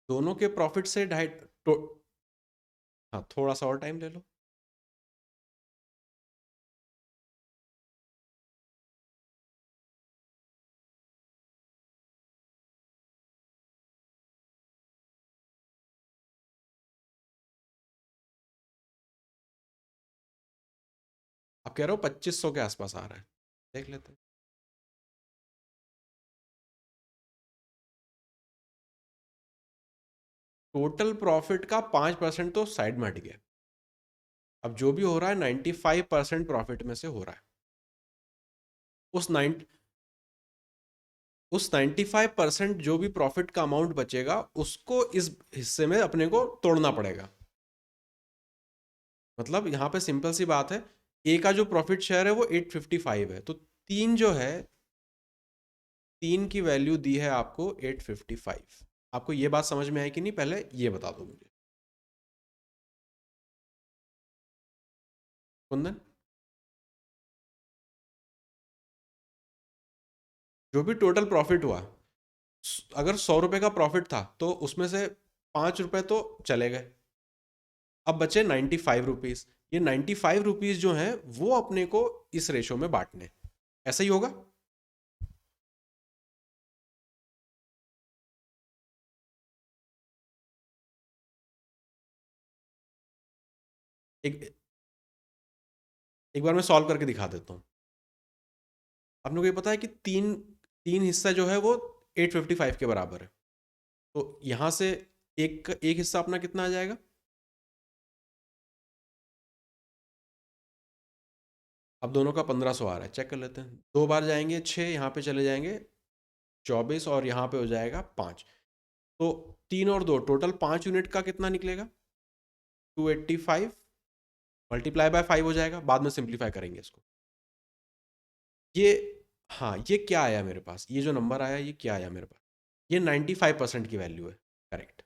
[SPEAKER 1] दोनों के प्रॉफिट से ढाई तो, हाँ थोड़ा सा और टाइम ले लो। आप कह रहे हो 2500 के आसपास आ रहा है, देख लेते हैं। टोटल प्रॉफिट का 5% तो साइड में हट गया। अब जो भी हो रहा है 95% प्रॉफिट में से हो रहा है। उस 95% जो भी प्रॉफिट का अमाउंट बचेगा उसको इस हिस्से में अपने को तोड़ना पड़ेगा। मतलब यहाँ पे सिंपल सी बात है, ए का जो प्रॉफिट शेयर है वो 855 है, तो तीन जो है, तीन की वैल्यू दी है आपको 855। आपको ये बात समझ में आई कि नहीं, पहले ये बता दो मुझे कुंदन। जो भी टोटल प्रॉफिट हुआ, अगर 100 रुपए का प्रॉफिट था तो उसमें से 5 रुपए तो चले गए, अब बचे 95 रुपीज। ये 95 रुपीज जो हैं वो अपने को इस रेशो में बांटने, ऐसा ही होगा। एक एक बार मैं सॉल्व करके दिखा देता हूँ। आपने को ये पता है कि तीन तीन हिस्सा जो है वो 855 के बराबर है, तो यहां से एक एक हिस्सा अपना कितना आ जाएगा। अब दोनों का 1500 आ रहा है, चेक कर लेते हैं। दो बार जाएंगे 6, यहाँ पे चले जाएंगे 24, और यहाँ पे हो जाएगा 5। तो 3 और 2 टोटल 5 यूनिट का कितना निकलेगा, 285 मल्टीप्लाई बाय 5 हो जाएगा। बाद में सिंप्लीफाई करेंगे इसको। ये, हाँ, ये क्या आया मेरे पास, ये जो नंबर आया ये क्या आया मेरे पास, ये 95% की वैल्यू है, करेक्ट।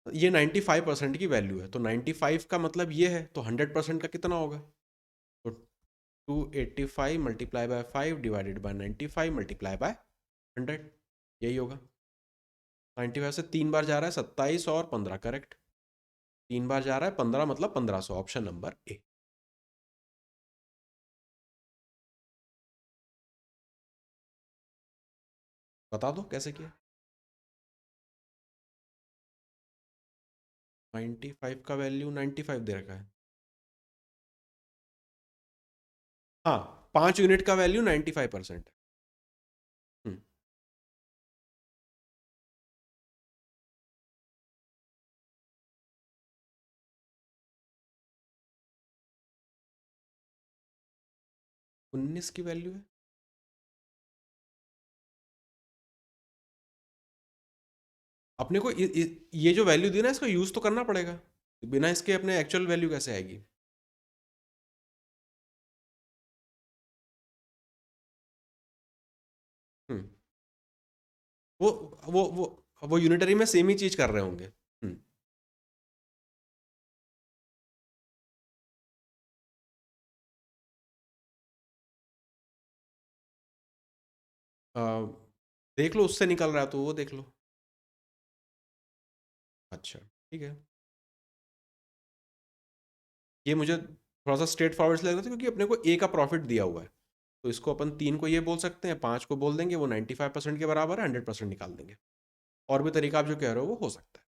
[SPEAKER 1] ये 95% की वैल्यू है, तो 95 का मतलब ये है, तो 100% का कितना होगा, तो 285 multiply by 5 divided by 95 multiply by 100, यही होगा। 95 से 3 बार जा रहा है, 27 और 15, करेक्ट। 3 बार जा रहा है 15, मतलब 1500, ऑप्शन नंबर ए। बता दो कैसे किया। 95 का वैल्यू 95 दे रखा है। हाँ, 5 यूनिट का वैल्यू 95% है। 19 की वैल्यू है। अपने को ये जो वैल्यू दी ना, इसको यूज तो करना पड़ेगा, बिना इसके अपने एक्चुअल वैल्यू कैसे आएगी। हम्म वो वो यूनिटरी में सेम ही चीज कर रहे होंगे। आ, देख लो, उससे निकल रहा है तो वो देख लो। अच्छा, ठीक है। ये मुझे थोड़ा सा स्ट्रेट फॉरवर्ड लग रहा था, क्योंकि अपने को ए का प्रॉफिट दिया हुआ है, तो इसको अपन 3 को ये बोल सकते हैं, 5 को बोल देंगे, वो 95% के बराबर है, 100% निकाल देंगे। और भी तरीका आप जो कह रहे हो वो हो सकता है।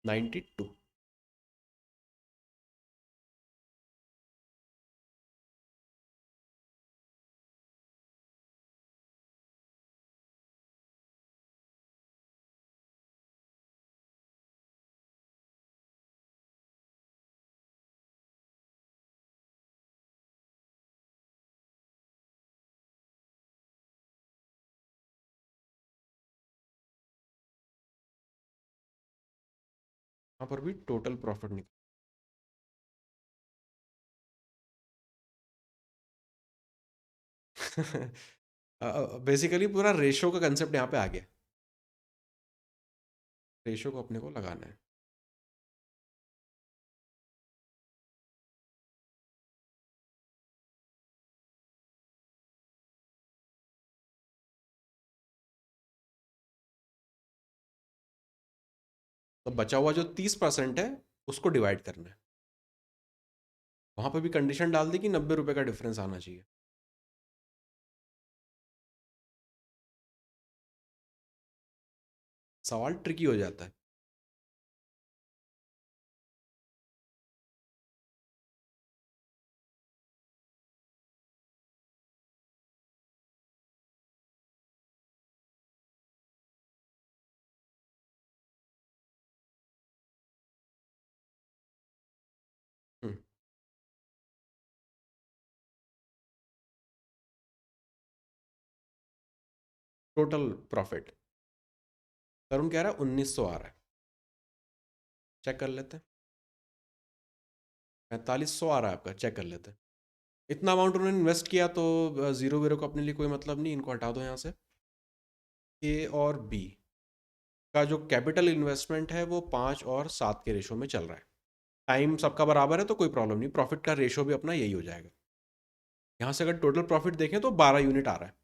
[SPEAKER 1] 92। यहाँ पर भी टोटल प्रॉफिट निकल बेसिकली पूरा रेशो का कंसेप्ट यहाँ पे आ गया। रेशो को अपने को लगाना है। तो बचा हुआ जो 30% है उसको डिवाइड करना है। वहां पर भी कंडीशन डाल दी कि 90 रुपए का डिफरेंस आना चाहिए। सवाल ट्रिकी हो जाता है। Total profit. तरुण कह रहा है 1900 आ रहा है, चेक कर लेते हैं। 4500 आ रहा है आपका, चेक कर लेते हैं। इतना अमाउंट उन्होंने इन्वेस्ट किया तो जीरो वीरो को अपने लिए कोई मतलब नहीं, इनको हटा दो यहाँ से। ए और बी का जो कैपिटल इन्वेस्टमेंट है वो 5 और 7 के रेशो में चल रहा है। टाइम सबका बराबर है तो कोई प्रॉब्लम नहीं, प्रॉफिट का रेशो भी अपना यही हो जाएगा। यहाँ से अगर टोटल प्रॉफिट देखें तो 12 यूनिट आ रहा है।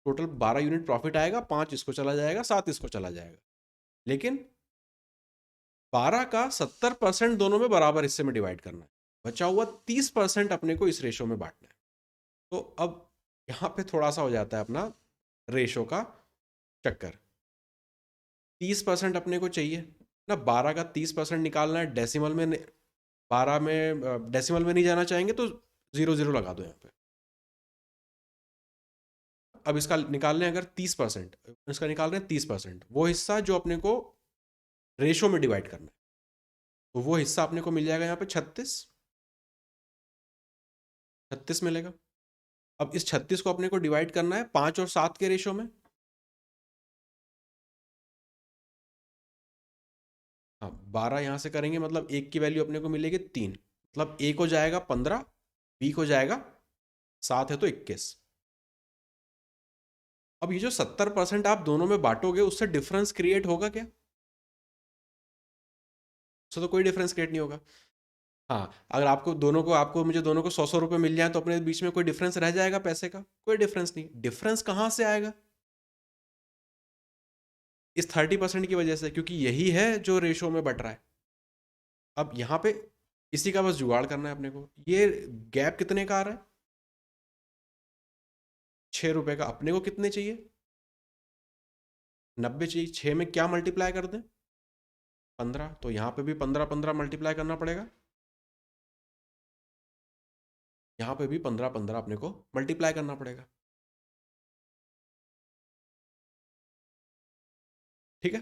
[SPEAKER 1] टोटल 12 यूनिट प्रॉफिट आएगा, 5 इसको चला जाएगा, 7 इसको चला जाएगा। लेकिन 12 का 70% दोनों में बराबर हिस्से में डिवाइड करना है, बचा हुआ 30% अपने को इस रेशो में बांटना है। तो अब यहाँ पे थोड़ा सा हो जाता है अपना रेशो का चक्कर। 30% अपने को चाहिए ना, 12 का 30% निकालना है डेसिमल में। 12 में डेसिमल में नहीं जाना चाहेंगे तो 0 0 लगा दो यहाँ पे। अब इसका निकाल रहे हैं अगर 30%, इसका निकाल रहे हैं 30%, वो हिस्सा जो अपने को रेशो में डिवाइड करना है, तो वो हिस्सा अपने को मिल जाएगा यहाँ पे 36। 36 मिलेगा। अब इस 36 को अपने को डिवाइड करना है 5 और 7 के रेशो में। हाँ, 12 यहाँ से करेंगे मतलब एक की वैल्यू अपने को मिलेगी 3, मतलब ए को जाएगा 15, बी को जाएगा 7 है तो 21। अब ये जो 70% आप दोनों में बांटोगे उससे डिफरेंस क्रिएट होगा क्या? उससे तो कोई डिफरेंस क्रिएट नहीं होगा। हाँ, अगर आपको मुझे दोनों को 100 100 रुपये मिल जाए तो अपने बीच में कोई डिफरेंस रह जाएगा पैसे का? कोई डिफरेंस नहीं। डिफरेंस कहाँ से आएगा? इस 30% की वजह से, क्योंकि यही है जो रेशो में बट रहा है। अब यहाँ पे इसी का बस जुगाड़ करना है अपने को। ये गैप कितने का आ रहा है? 6 रुपए का। अपने को कितने चाहिए? 90 चाहिए। 6 में क्या मल्टीप्लाई कर दें? 15। तो यहाँ पे भी 15 15 मल्टीप्लाई करना पड़ेगा। यहाँ पे भी 15 15 अपने को मल्टीप्लाई करना पड़ेगा। ठीक है।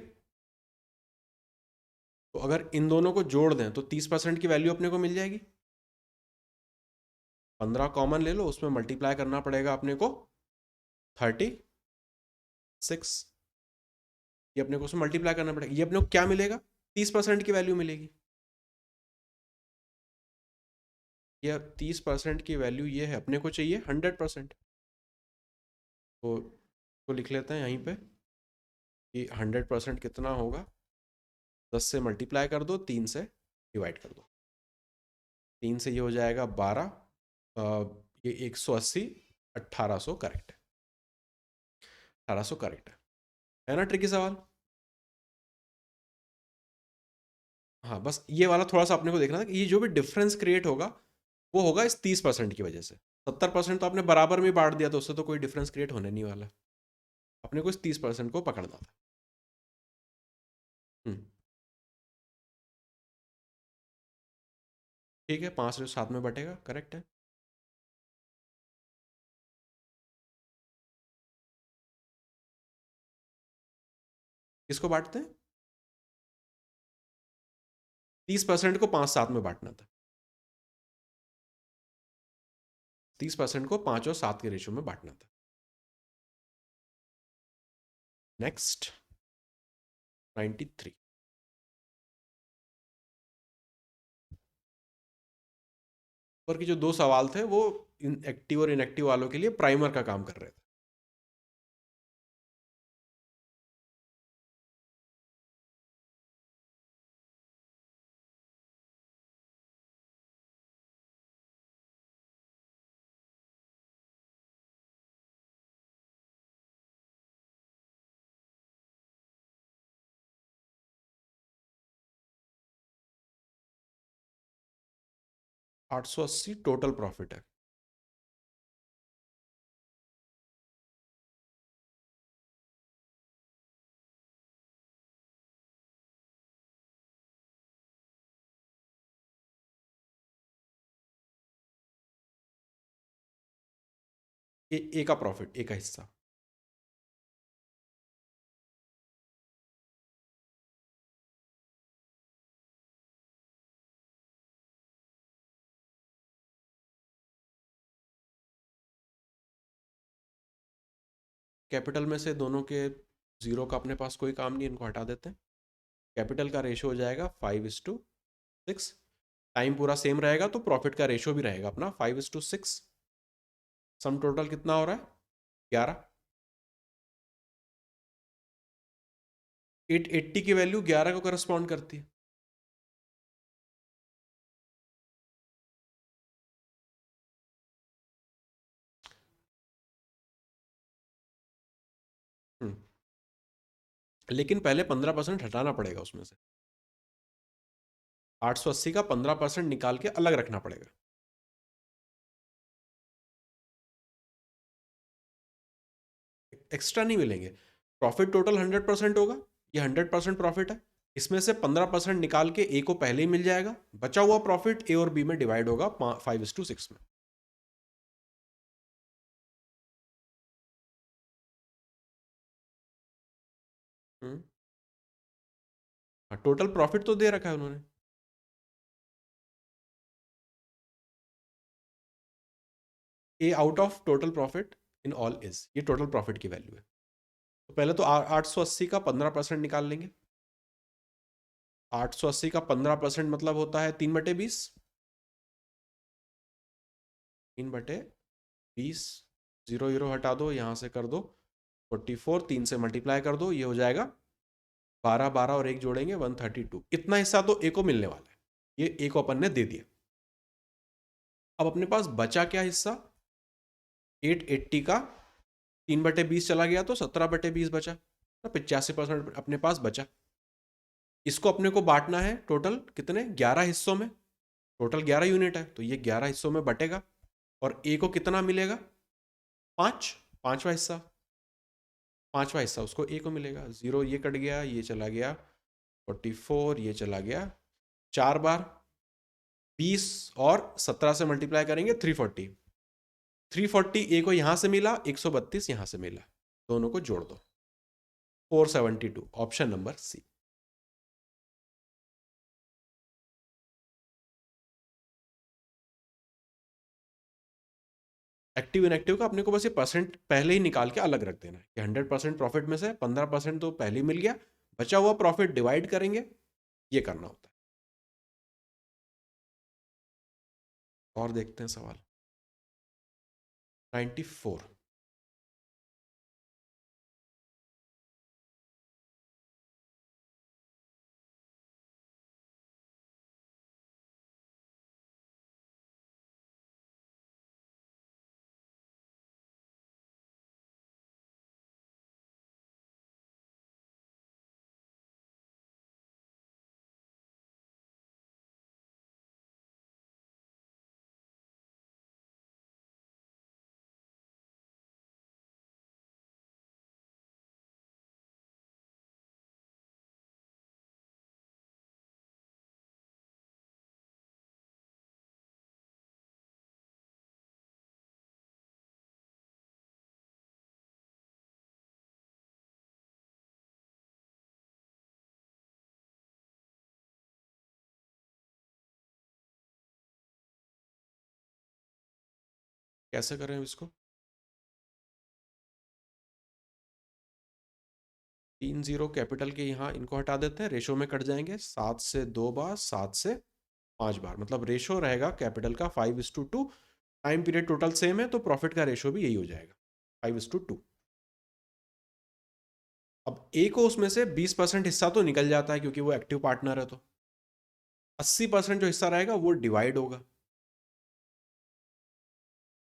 [SPEAKER 1] तो अगर इन दोनों को जोड़ दें तो 30% की वैल्यू अपने को मिल जाएगी। 15 कॉमन ले लो, उसमें मल्टीप्लाई करना पड़ेगा अपने को 36। ये अपने को उसमें मल्टीप्लाई करना पड़ेगा। ये अपने को क्या मिलेगा? 30% की वैल्यू मिलेगी। ये 30% की वैल्यू ये है, अपने को चाहिए 100%। तो लिख लेते हैं यहीं पे कि 100% कितना होगा? 10 से मल्टीप्लाई कर दो, 3 से डिवाइड कर दो। 3 से ये हो जाएगा 12, ये 180, 1800 करेक्ट है। 1800 करेक्ट है ना? ट्रिकी सवाल। हाँ, बस ये वाला थोड़ा सा अपने को देखना था कि ये जो भी डिफरेंस क्रिएट होगा वो होगा इस 30% की वजह से। 70% तो आपने बराबर में बांट दिया तो उससे तो कोई डिफरेंस क्रिएट होने नहीं वाला। अपने को इस 30% को पकड़ना था। हम्म, ठीक है। 5 जो 7 में बटेगा, करेक्ट है। किसको बांटते हैं? 30% को 5 7 में बांटना था। 30% को 5 और 7 के रेशियो में बांटना था। नेक्स्ट 93। और की जो दो सवाल थे वो एक्टिव और इनएक्टिव वालों के लिए प्राइमर का काम कर रहे थे। $880 टोटल प्रॉफिट है। ए का प्रॉफिट, ए का हिस्सा। कैपिटल में से दोनों के जीरो का अपने पास कोई काम नहीं, इनको हटा देते हैं। कैपिटल का रेशो हो जाएगा 5:6। टाइम पूरा सेम रहेगा तो प्रॉफिट का रेशो भी रहेगा अपना 5:6। सम टोटल कितना हो रहा है? 11। 880 की वैल्यू 11 को करस्पॉन्ड करती है। लेकिन पहले 15% हटाना पड़ेगा उसमें से। 880 का 15% निकाल के अलग रखना पड़ेगा। एक्स्ट्रा नहीं मिलेंगे। प्रॉफिट टोटल 100% होगा, ये 100% प्रॉफिट है। इसमें से 15% निकाल के ए को पहले ही मिल जाएगा। बचा हुआ प्रॉफिट ए और बी में डिवाइड होगा 5:6 में। हम्म। हाँ, टोटल प्रॉफिट तो दे रखा है उन्होंने। A out of total profit in all is, ये टोटल प्रॉफिट की वैल्यू है। तो पहले तो 880 का 15% निकाल लेंगे। 880 का 15% मतलब होता है 3/20। 3/20। जीरो जीरो हटा दो, यहां से कर दो 44, 3 से मल्टीप्लाई कर दो, ये हो जाएगा 12, 12 और एक जोड़ेंगे 132। इतना हिस्सा तो ए को मिलने वाला है, ये ए को अपन ने दे दिया। अब अपने पास बचा क्या हिस्सा? 880 का 3/20 चला गया तो 17/20 बचा, तो 85% अपने पास बचा। इसको अपने को बांटना है टोटल कितने? 11 हिस्सों में। टोटल 11 यूनिट है तो ये 11 हिस्सों में बटेगा। और ए को कितना मिलेगा? 5। पांचवा हिस्सा। पांचवा हिस्सा उसको ए को मिलेगा। जीरो ये कट गया, ये चला गया 44, ये चला गया 4 बार। 20 और 17 से मल्टीप्लाई करेंगे 340। 340 ए को यहां से मिला, 132 यहां से मिला, दोनों को जोड़ दो 472। Option number C. Active inactive का अपने को बस ये परसेंट पहले ही निकाल के अलग रख देना है कि 100% प्रॉफिट में से 15% तो पहले ही मिल गया, बचा हुआ प्रॉफिट डिवाइड करेंगे, ये करना होता है। और देखते हैं सवाल 94। कैसे करें इसको? 30 कैपिटल के यहाँ इनको हटा देते हैं, रेशो में कट जाएंगे। 7 से 2 बार, 7 से 5 बार, मतलब रेशो रहेगा कैपिटल का 5:2। टाइम पीरियड टोटल सेम है तो प्रॉफिट का रेशो भी यही हो जाएगा 5:2। अब ए को उसमें से 20% हिस्सा तो निकल जाता है क्योंकि वो एक्टिव पार्टनर है, तो 80% जो हिस्सा रहेगा वो डिवाइड होगा।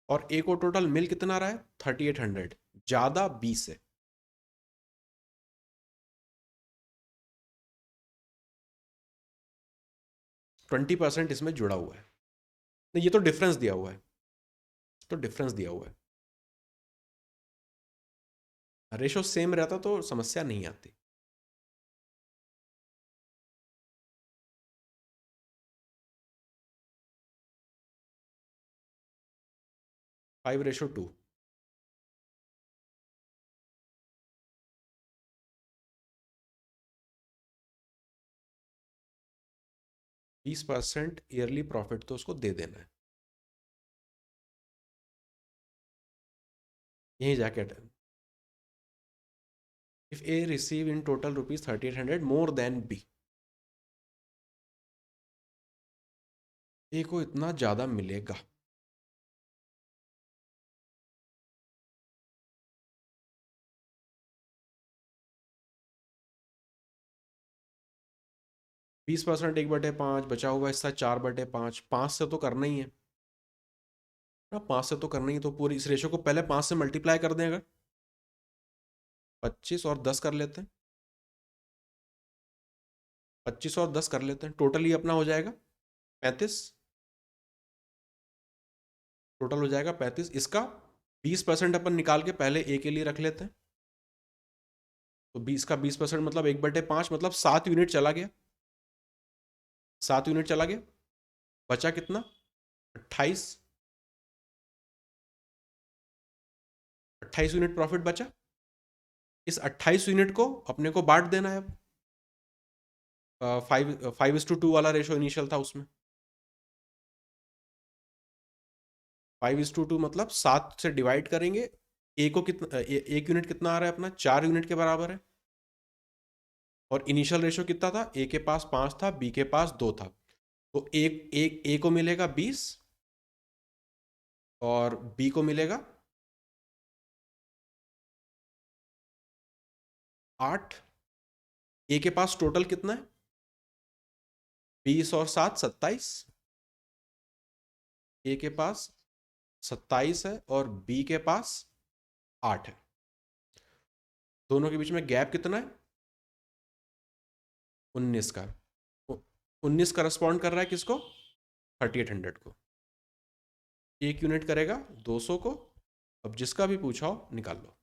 [SPEAKER 1] और ए को टोटल मिल कितना रहा है? 3800, ज्यादा 20 है। 20% इसमें जुड़ा हुआ है। नहीं, ये तो डिफरेंस दिया हुआ है, तो डिफरेंस दिया हुआ है। रेशो सेम रहता तो समस्या नहीं आती। 5:2। 20% ईयरली प्रॉफिट तो उसको दे देना है, यहीं जाके if A receive in total rupees 3800 more than B, A को इतना ज्यादा मिलेगा। बीस परसेंट 1/5 बचा हुआ हिस्सा 4/5, 5 से तो करना ही है ना, 5 से तो करना ही है, तो पूरी इस रेशो को पहले 5 से मल्टीप्लाई कर दें, अगर 25 और 10 कर लेते हैं, 25 और 10 कर लेते हैं, टोटल ही अपना हो जाएगा 35, टोटल हो जाएगा 35। इसका 20% अपन निकाल के पहले ए के लिए रख लेते हैं, तो 20 का 20% मतलब 1/5 मतलब 7 यूनिट चला गया, 7 यूनिट चला गया, बचा कितना 28, 28 यूनिट प्रॉफिट बचा। इस 28 यूनिट को अपने को बांट देना है अब, 5:2 वाला रेशो इनिशियल था उसमें, 5:2 मतलब 7 से डिवाइड करेंगे, ए को कितना, एक यूनिट कितना आ रहा है अपना 4 यूनिट के बराबर है, और इनिशियल रेशो कितना था, ए के पास 5 था, बी के पास 2 था, तो एक एक ए को मिलेगा 20 और बी को मिलेगा 8। ए के पास टोटल कितना है 20 और 7 27, ए के पास 27 है और बी के पास 8 है, दोनों के बीच में गैप कितना है 19 का, 19 करस्पॉन्ड कर रहा है किसको 3800 को, एक यूनिट करेगा 200 को। अब जिसका भी पूछा हो निकाल लो,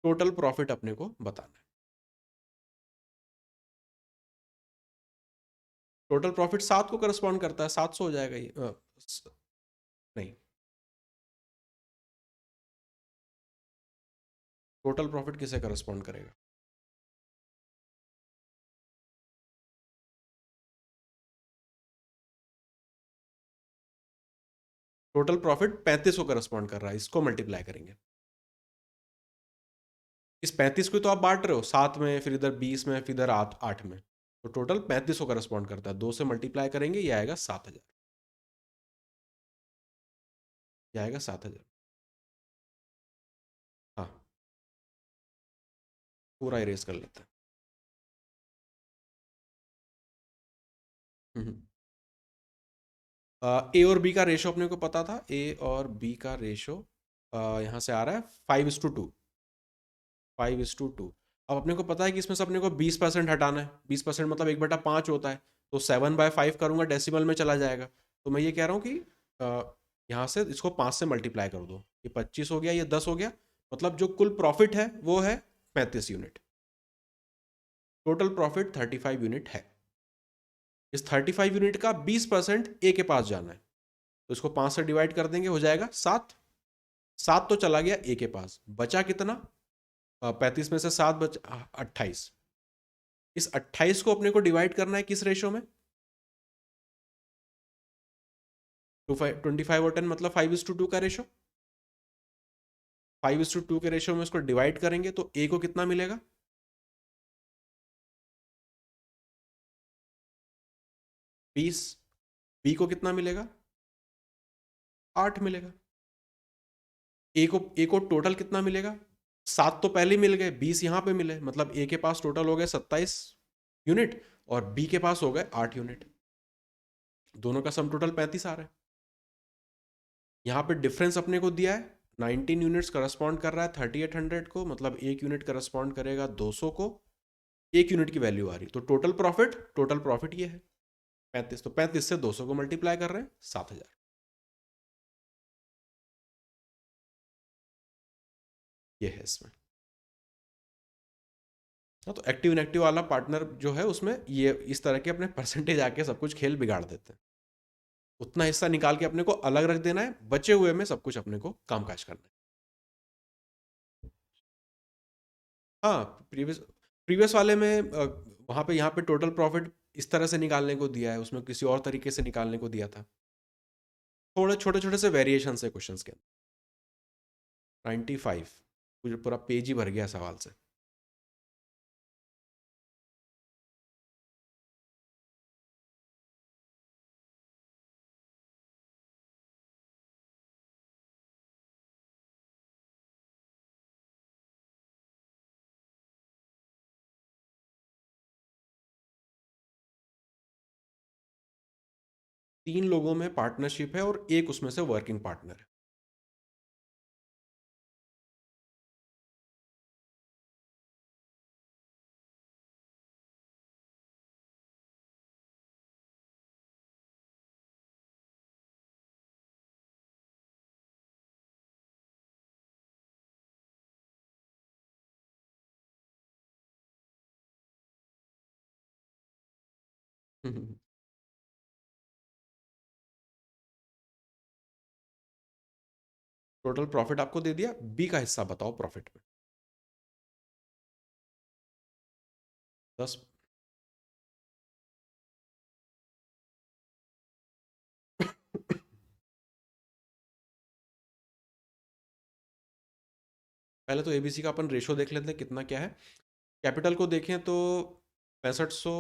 [SPEAKER 1] टोटल प्रॉफिट अपने को बताना है, टोटल प्रॉफिट 7 को करस्पॉन्ड करता है, 700 हो जाएगा ये, नहीं, टोटल प्रॉफिट किसे करस्पॉन्ड करेगा, टोटल प्रॉफिट 35 को करस्पॉन्ड कर रहा है, इसको मल्टीप्लाई करेंगे, इस 35 को तो आप बांट रहे हो 7 में, फिर इधर 20 में, फिर इधर 8 में, तो टोटल 35 को करस्पॉन्ड करता है, 2 से मल्टीप्लाई करेंगे, ये आएगा 7000, ये आएगा 7000। हाँ, पूरा इरेज कर लेते हैं। ए और बी का रेशो अपने को पता था, ए और बी का रेशो यहाँ से आ रहा है 5:2, 5:2। अब अपने को पता है कि इसमें से अपने को 20% हटाना है, 20% मतलब 1/5 होता है, तो 7/5 करूँगा डेसिमल में चला जाएगा, तो मैं ये कह रहा हूँ कि यहाँ से इसको 5 से मल्टीप्लाई कर दो, ये 25 हो गया, ये 10 हो गया, मतलब जो कुल प्रॉफिट है वो है 35 यूनिट, टोटल प्रॉफिट 35 यूनिट है। इस 35 यूनिट का 20% ए के पास जाना है, तो इसको 5 से डिवाइड कर देंगे, हो जाएगा 7, 7 तो चला गया ए के पास, बचा कितना 35 में से 7 बचा 28, इस 28 को अपने को डिवाइड करना है किस रेशो में 25 और 10 मतलब 5:2 का रेशो, 5:2 के रेशो में इसको डिवाइड करेंगे तो ए को कितना मिलेगा 20, बी को कितना मिलेगा 8 मिलेगा, ए को टोटल कितना मिलेगा 7 तो पहले मिल गए, 20 यहां पे मिले, मतलब ए के पास टोटल हो गए 27 यूनिट और बी के पास हो गए 8 यूनिट, दोनों का सम टोटल 35 आ रहा है। यहाँ पे डिफरेंस अपने को दिया है 19 यूनिट्स करस्पॉन्ड कर रहा है 3800 को, मतलब एक यूनिट करस्पॉन्ड करेगा 200 को, एक यूनिट की वैल्यू आ रही, तो टोटल प्रॉफिट ये है 35, तो 35 से 200 को मल्टीप्लाई कर रहे हैं 7000, ये है इसमें। हाँ, तो एक्टिव इनएक्टिव वाला पार्टनर जो है उसमें ये इस तरह के अपने परसेंटेज आके सब कुछ खेल बिगाड़ देते हैं, उतना हिस्सा निकाल के अपने को अलग रख देना है, बचे हुए में सब कुछ अपने को कामकाज करना है। हाँ, प्रीवियस प्रीवियस वाले में वहाँ पे यहाँ पे टोटल प्रॉफिट इस तरह से निकालने को दिया है, उसमें किसी और तरीके से निकालने को दिया था, थोड़े छोटे छोटे से वेरिएशन है क्वेश्चंस के अंदर। 95 पूरा पेज ही भर गया सवाल से। तीन लोगों में पार्टनरशिप है और एक उसमें से वर्किंग पार्टनर है। टोटल प्रॉफिट आपको दे दिया, बी का हिस्सा बताओ प्रॉफिट में। 10। पहले तो एबीसी का अपन रेशो देख लेते हैं कितना क्या है। कैपिटल को देखें तो 6500,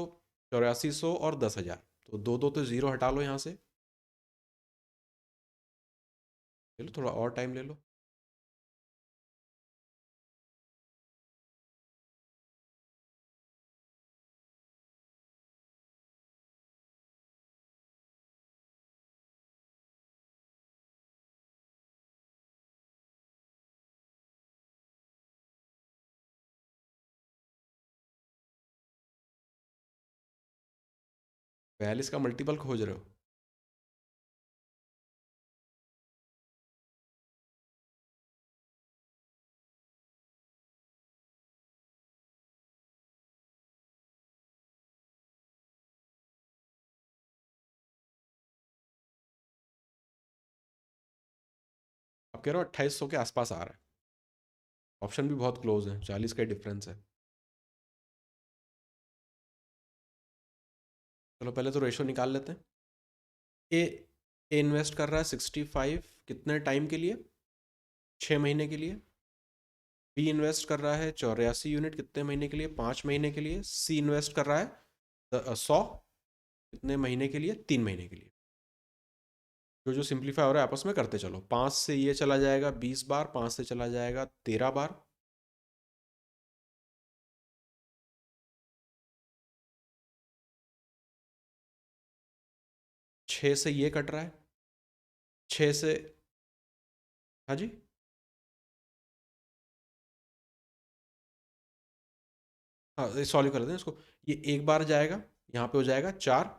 [SPEAKER 1] 8400 और 10,000, तो दो दो तो जीरो हटा लो यहाँ से। ले लो थोड़ा और टाइम ले लो। बयालीस का मल्टीपल खोज रहे हो? आप कह रहे हो 2800 के आसपास आ रहा है। ऑप्शन भी बहुत क्लोज है, 40 का डिफरेंस है। चलो पहले तो रेशो निकाल लेते हैं। ए ए इन्वेस्ट कर रहा है 65 कितने टाइम के लिए? 6 महीने के लिए। बी इन्वेस्ट कर रहा है 84 यूनिट कितने महीने के लिए? 5 महीने के लिए। सी इन्वेस्ट कर रहा है 100 कितने महीने के लिए? 3 महीने के लिए। जो जो सिंप्लीफाई हो रहा है आपस में करते चलो। 5 से ये चला जाएगा 20 बार, 5 से चला जाएगा 13 बार, 6 से ये कट रहा है, 6 से, हाँ जी, हाँ सॉल्व कर देते हैं इसको। ये एक बार जाएगा, यहाँ पे हो जाएगा 4,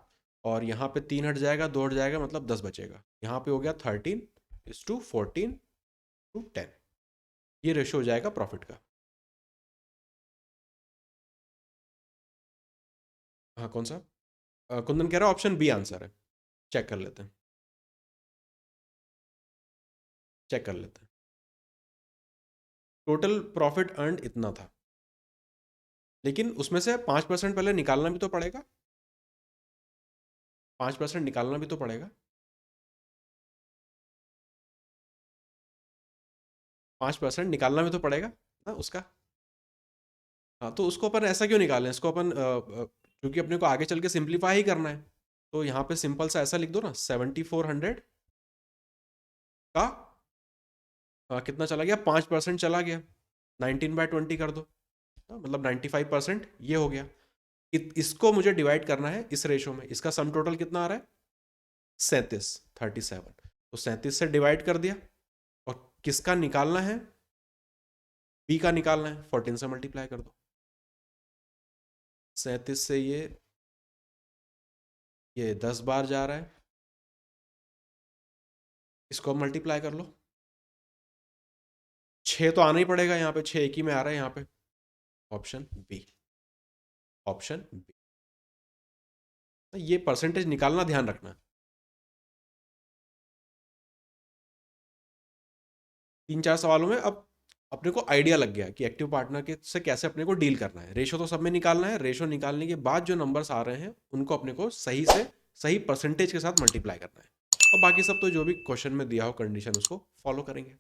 [SPEAKER 1] और यहाँ पे 3 हट जाएगा, 2 हट जाएगा, मतलब 10 बचेगा। यहाँ पे हो गया 13:14:10। ये रेशो हो जाएगा प्रॉफिट का। हाँ कौन सा? कुंदन कह रहा है ऑप्शन बी आंसर है। चेक कर लेते हैं, चेक कर लेते हैं। टोटल प्रॉफिट अर्न इतना था, लेकिन उसमें से 5% पहले निकालना भी तो पड़ेगा। 5% निकालना भी तो पड़ेगा। 5% निकालना भी तो पड़ेगा ना उसका। हाँ तो उसको अपन ऐसा क्यों निकालें, इसको अपन क्योंकि अपने को आगे चल के सिंप्लीफाई ही करना है, तो यहाँ पे सिंपल सा ऐसा लिख दो ना, 7400 का कितना चला गया? 5% चला गया, 19/20 कर दो, मतलब 95% ये हो गया। इसको मुझे डिवाइड करना है इस रेशो में। इसका सम टोटल कितना आ रहा है? 37 तो 37 से डिवाइड कर दिया। और किसका निकालना है? बी का निकालना है, 14 से मल्टीप्लाई कर दो। 37 से ये 10 बार जा रहा है, इसको मल्टीप्लाई कर लो। 6 तो आना ही पड़ेगा यहाँ पे, 6 एक ही में आ रहा है यहाँ पे। Option B, option B. ये परसेंटेज निकालना ध्यान रखना। 3-4 सवालों में अब अपने को आइडिया लग गया कि एक्टिव पार्टनर के से कैसे अपने को डील करना है। रेशो तो सब में निकालना है, रेशो निकालने के बाद जो नंबर्स आ रहे हैं उनको अपने को सही से सही परसेंटेज के साथ मल्टीप्लाई करना है, और बाकी सब तो जो भी क्वेश्चन में दिया हो कंडीशन उसको फॉलो करेंगे।